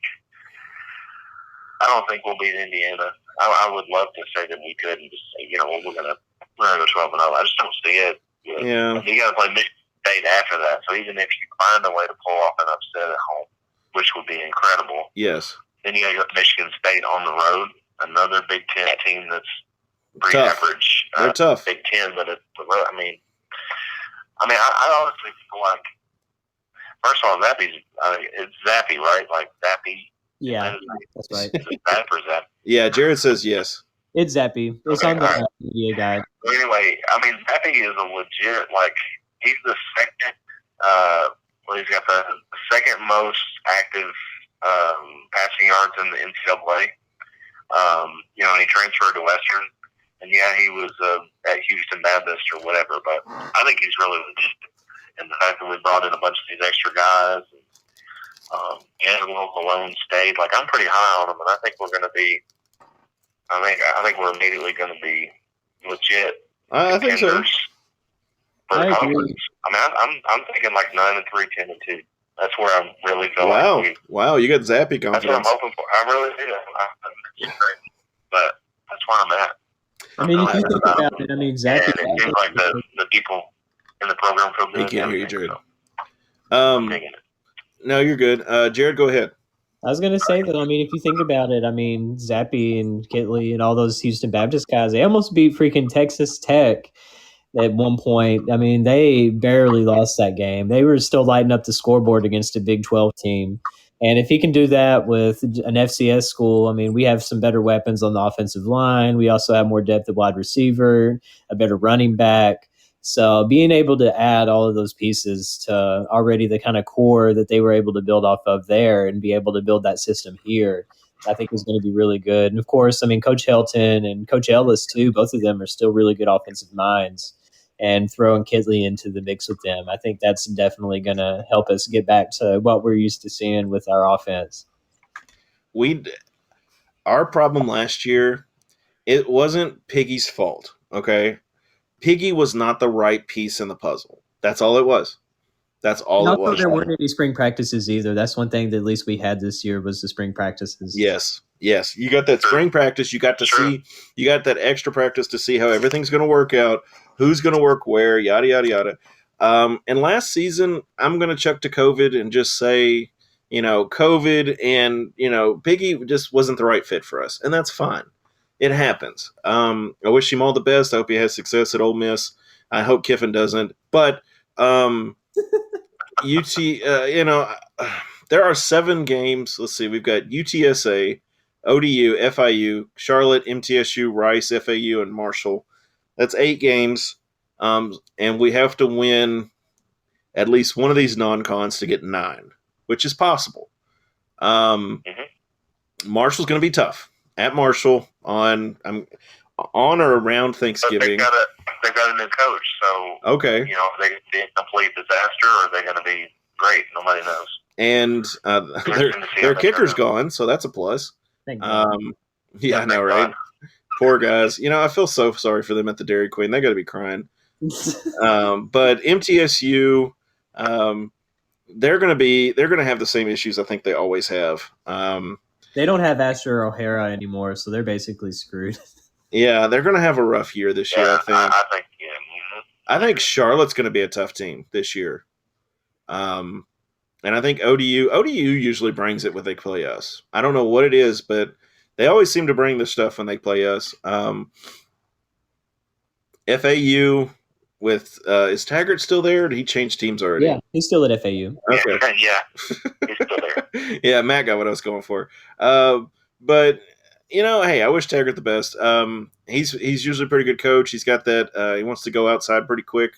I don't think we'll beat Indiana. I would love to say that we could and just say, we're gonna go 12-0. I just don't see it. Yeah. You got to play Michigan State after that. So even if you find a way to pull off an upset at home, which would be incredible. Yes. Then you got to go to Michigan State on the road, another Big Ten team that's pretty tough. Average. They're tough. Big Ten, but it's the road. I mean, I honestly feel like first of all, it's Zappy, right? Like Zappy. Yeah, that's right. Zappy or Zappy? Yeah, Jared says yes. It's Zappy. It's on the media guide. So anyway, I mean, Zappy is a legit, he's the second, he's got the second most active passing yards in the NCAA. And he transferred to Western. And yeah, he was at Houston Baptist or whatever, but I think he's really legit. And the fact that we brought in a bunch of these extra guys, and Malone stayed, I'm pretty high on him, and I think we're going to be. I think we're immediately going to be legit. I think so. I agree. I'm thinking 9-3, 10-2. That's where I really feel Wow, you got Zappy confidence. That's what I'm hoping for. I really do. But that's where I'm at. I mean, if you think about it, Zappy. It seems like the people in the program feel good. He can't hear you, Jared. I'm digging it. No, you're good. Jared, go ahead. I was going to say that, if you think about it, Zappy and Kitley and all those Houston Baptist guys, they almost beat freaking Texas Tech at one point. They barely lost that game. They were still lighting up the scoreboard against a Big 12 team. And if he can do that with an FCS school, we have some better weapons on the offensive line. We also have more depth at wide receiver, a better running back. So being able to add all of those pieces to already the kind of core that they were able to build off of there and be able to build that system here, I think is going to be really good. And of course, Coach Helton and Coach Ellis too, both of them are still really good offensive minds, and throwing Kitley into the mix with them, I think that's definitely going to help us get back to what we're used to seeing with our offense. Our problem last year, it wasn't Piggy's fault, okay? Piggy was not the right piece in the puzzle. That's all it was. That's all it was. There weren't any spring practices either. That's one thing that at least we had this year was the spring practices. Yes. You got that spring practice. You got to see. You got that extra practice to see how everything's going to work out, who's going to work where, yada, yada, yada. And last season, I'm going to chuck to COVID and just say, COVID and, Piggy just wasn't the right fit for us. And that's fine. It happens. I wish him all the best. I hope he has success at Ole Miss. I hope Kiffin doesn't. But UT, there are 7 games. Let's see. We've got UTSA, ODU, FIU, Charlotte, MTSU, Rice, FAU, and Marshall. That's 8 games. And we have to win at least one of these non-cons to get 9, which is possible. Marshall's going to be tough. At Marshall on or around Thanksgiving. They've got a new coach, so okay. Are they going to be a complete disaster, or are they going to be great? Nobody knows. And their kicker's gone, so that's a plus. Yeah, I know, right? Poor guys. I feel so sorry for them at the Dairy Queen. They got to be crying. But MTSU, they're going to have the same issues I think they always have. They don't have Asher O'Hara anymore, so they're basically screwed. Yeah, they're going to have a rough year this year, I think. I think, yeah. Mm-hmm. I think Charlotte's going to be a tough team this year. And I think ODU usually brings it when they play us. I don't know what it is, but they always seem to bring the stuff when they play us. FAU with is Taggart still there? Or did he change teams already? Yeah, he's still at FAU. Okay. Yeah, he's still there. Yeah, Matt got what I was going for. But hey, I wish Taggart the best. He's usually a pretty good coach. He's got that. He wants to go outside pretty quick,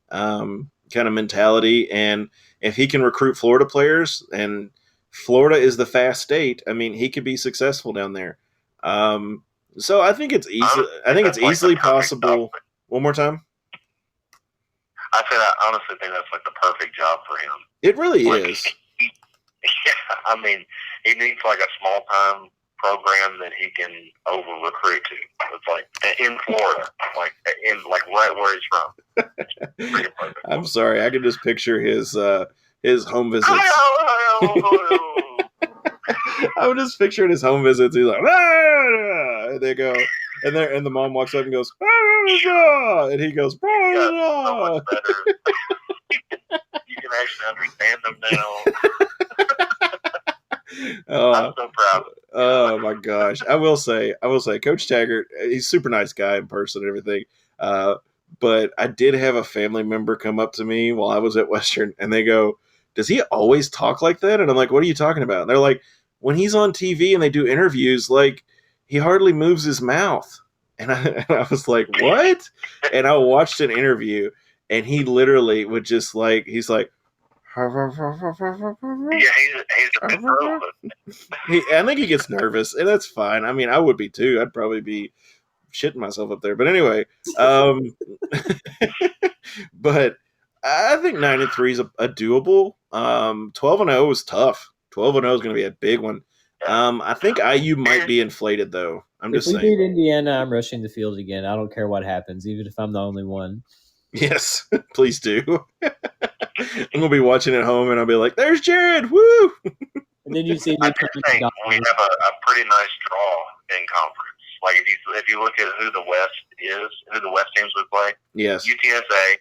kind of mentality. And if he can recruit Florida players, and Florida is the fast state, I mean, he could be successful down there. So I think it's easy. I think it's easily possible. One more time. I said I honestly think that's like the perfect job for him. It really is. Yeah, I mean, he needs like a small time program that he can over recruit to. It's like in Florida, like right where he's from. It's pretty perfect. I'm sorry, I can just picture his home visits. I'm just picturing his home visits. He's like, and they go, and the mom walks up and goes, and he goes, yeah, so much better. You can actually understand them now. I'm so proud. Oh my gosh! I will say, Coach Taggart, he's a super nice guy in person and everything. But I did have a family member come up to me while I was at Western, and they go, "Does he always talk like that?" And I'm like, "What are you talking about?" And they're like, "When he's on TV and they do interviews, like he hardly moves his mouth." And I was like, "What?" And I watched an interview, and he literally would just like, he's like, yeah, he's a bit nervous. I think he gets nervous, and that's fine. I mean, I would be too. I'd probably be shitting myself up there. But anyway, but I think 9-3 is a doable. 12-0 is tough. 12-0 is going to be a big one. I think IU might be inflated, though. I'm just saying. If we beat Indiana, I'm rushing the field again. I don't care what happens, even if I'm the only one. Yes, please do. I'm going to be watching at home, and I'll be like, "There's Jared, woo!" And then you see I do think we have a pretty nice draw in conference. Like if you look at who the West teams would play. Yes. UTSA,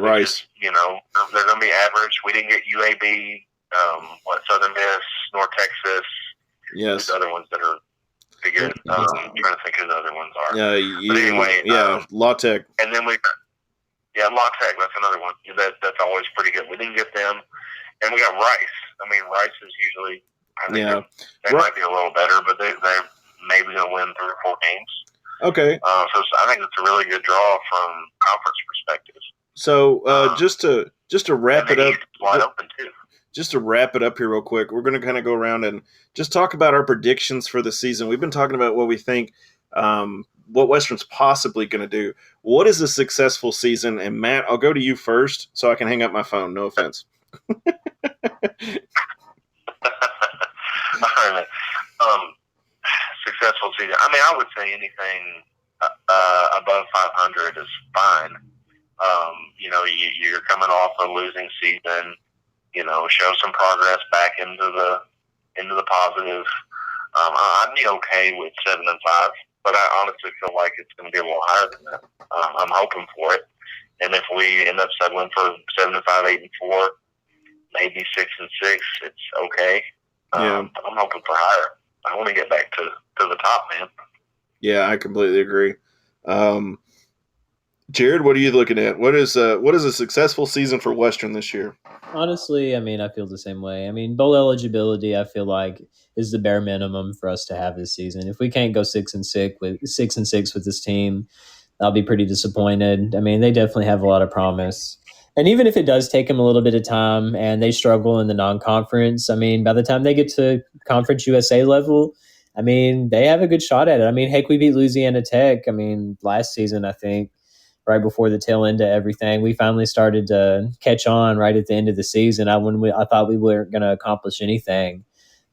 Rice. Is, they're going to be average. We didn't get UAB. Southern Miss, North Texas. Yes. There's other ones that are pretty good. I'm trying to think who the other ones are. Yeah. But anyway, La Tech. And then La Tech. That's another one. That's always pretty good. We didn't get them, and we got Rice. I mean, Rice is usually. I think they might be a little better, but they're maybe going to win 3 or 4 games. Okay. So I think it's a really good draw from conference perspective. So just to wrap it up, wide open too. Just to wrap it up here real quick, we're going to kind of go around and just talk about our predictions for the season. We've been talking about what we think, what Western's possibly going to do. What is a successful season? And Matt, I'll go to you first so I can hang up my phone. No offense. All right. Successful season. I mean, I would say anything above 500 is fine. You're coming off a losing season. Show some progress back into the positive. I'd be okay with 7-5, but I honestly feel like it's going to be a little higher than that. I'm hoping for it, and if we end up settling for 7-5, 8-4, maybe 6-6, it's okay. I'm hoping for higher. I want to get back to the top, man. Yeah, I completely agree. Jared, what are you looking at? What is a successful season for Western this year? Honestly, I mean, I feel the same way. I mean, bowl eligibility, I feel like, is the bare minimum for us to have this season. If we can't go 6-6 with this team, I'll be pretty disappointed. I mean, they definitely have a lot of promise. And even if it does take them a little bit of time and they struggle in the non-conference, I mean, by the time they get to Conference USA level, I mean, they have a good shot at it. I mean, heck, we beat Louisiana Tech. I mean, last season, I think, right before the tail end of everything, we finally started to catch on right at the end of the season. I thought we weren't going to accomplish anything.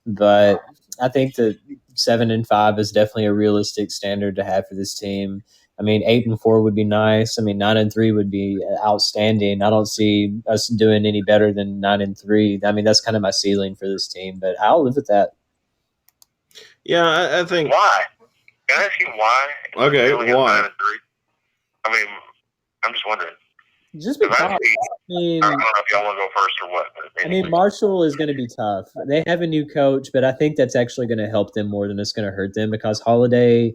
But I think that 7-5 is definitely a realistic standard to have for this team. I mean, 8-4 would be nice. I mean, 9-3 would be outstanding. I don't see us doing any better than 9-3. I mean, that's kind of my ceiling for this team, but I'll live with that. Yeah, I think. Why? Can I ask you why? Okay, why? 9-3. I mean, I'm just wondering. Just because. I don't know if y'all want to go first or what. But I mean, Marshall is going to be tough. They have a new coach, but I think that's actually going to help them more than it's going to hurt them because Holiday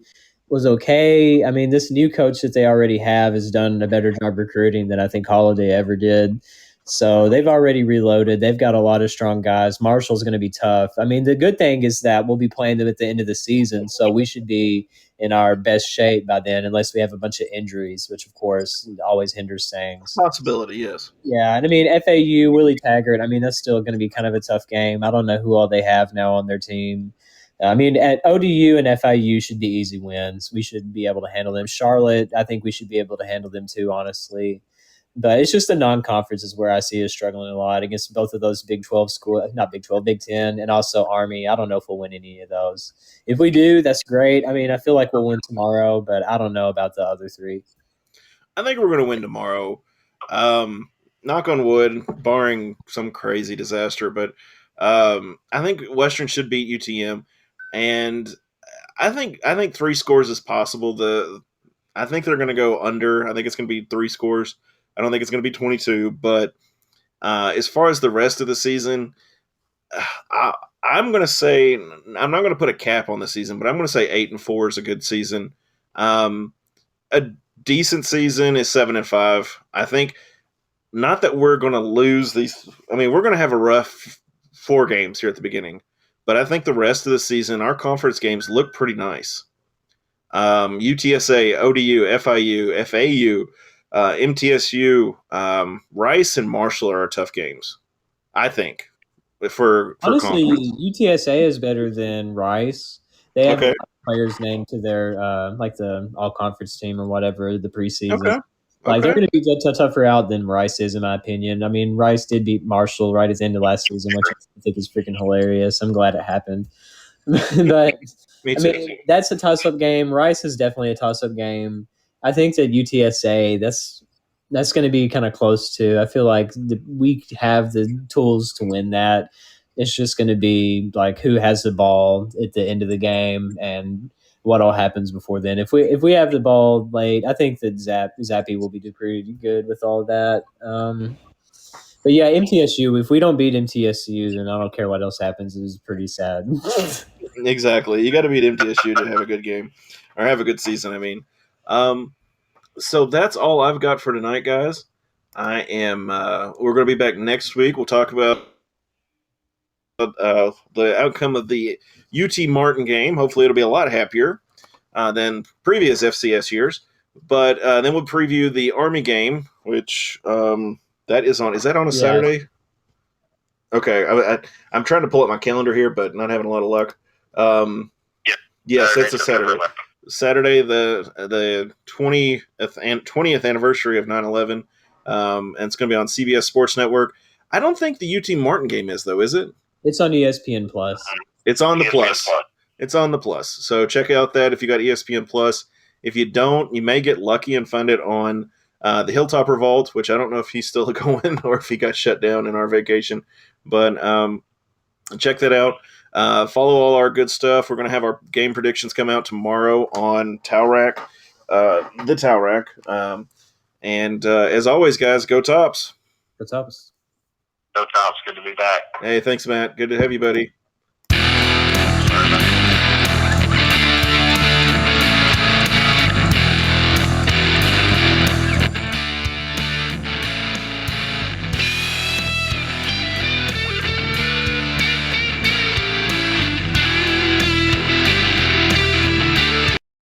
was okay. I mean, this new coach that they already have has done a better job recruiting than I think Holiday ever did. So they've already reloaded. They've got a lot of strong guys. Marshall's going to be tough. I mean, the good thing is that we'll be playing them at the end of the season, so we should be in our best shape by then, unless we have a bunch of injuries, which, of course, always hinders things. Possibility, yes. Yeah, and I mean, FAU, Willie Taggart, I mean, that's still going to be kind of a tough game. I don't know who all they have now on their team. I mean, at ODU and FIU should be easy wins. We should be able to handle them. Charlotte, I think we should be able to handle them too, honestly. But it's just the non-conference is where I see us struggling a lot against both of those Big 12 schools, not Big 12, Big 10, and also Army. I don't know if we'll win any of those. If we do, that's great. I mean, I feel like we'll win tomorrow, but I don't know about the other three. I think we're going to win tomorrow. Knock on wood, barring some crazy disaster. But I think Western should beat UTM, and I think 3 scores is possible. I think they're going to go under. I think it's going to be 3 scores. I don't think it's going to be 22. But as far as the rest of the season, I'm going to say I'm not going to put a cap on the season, but I'm going to say 8-4 is a good season. A decent season is 7-5. I think not that we're going to lose these. I mean, we're going to have a rough 4 games here at the beginning, but I think the rest of the season, our conference games look pretty nice. UTSA, ODU, FIU, FAU, MTSU, Rice, and Marshall are our tough games. I think for honestly, conference. UTSA is better than Rice. They have Okay. a lot of players named to their like the all conference team or whatever the preseason. Okay. Like they're going to be tougher out than Rice is, in my opinion. I mean, Rice did beat Marshall right at the end of last season, which I think is freaking hilarious. I'm glad it happened. But Me I too. mean, that's a toss-up game. Rice is definitely a toss-up game. I think that UTSA, that's going to be kind of close to. I feel like we have the tools to win that. It's just going to be like who has the ball at the end of the game and what all happens before then. If we have the ball late, I think that Zappy will be pretty good with all of that. But yeah, MTSU. If we don't beat MTSU, then I don't care what else happens. It is pretty sad. Exactly. You got to beat MTSU to have a good game or have a good season. I mean, so that's all I've got for tonight, guys. I am. We're going to be back next week. We'll talk about the outcome of the UT Martin game. Hopefully, it'll be a lot happier than previous FCS years. But then we'll preview the Army game, which that is on. Is that on a Saturday? Okay, I'm trying to pull up my calendar here, but not having a lot of luck. Yes, it's a Saturday. Saturday, the 20th anniversary of 9/11, and it's going to be on CBS Sports Network. I don't think the UT Martin game is, though, is it? It's on ESPN Plus. It's on the Plus. It's on the Plus. So check out that if you got ESPN Plus. If you don't, you may get lucky and find it on the Hilltopper Vault, which I don't know if he's still going or if he got shut down in our vacation. But check that out. Follow all our good stuff. We're going to have our game predictions come out tomorrow on Towrack, the Towrack. And as always, guys, go Tops. Go Tops. Go Tops. Good to be back. Hey, thanks, Matt. Good to have you, buddy. Sorry about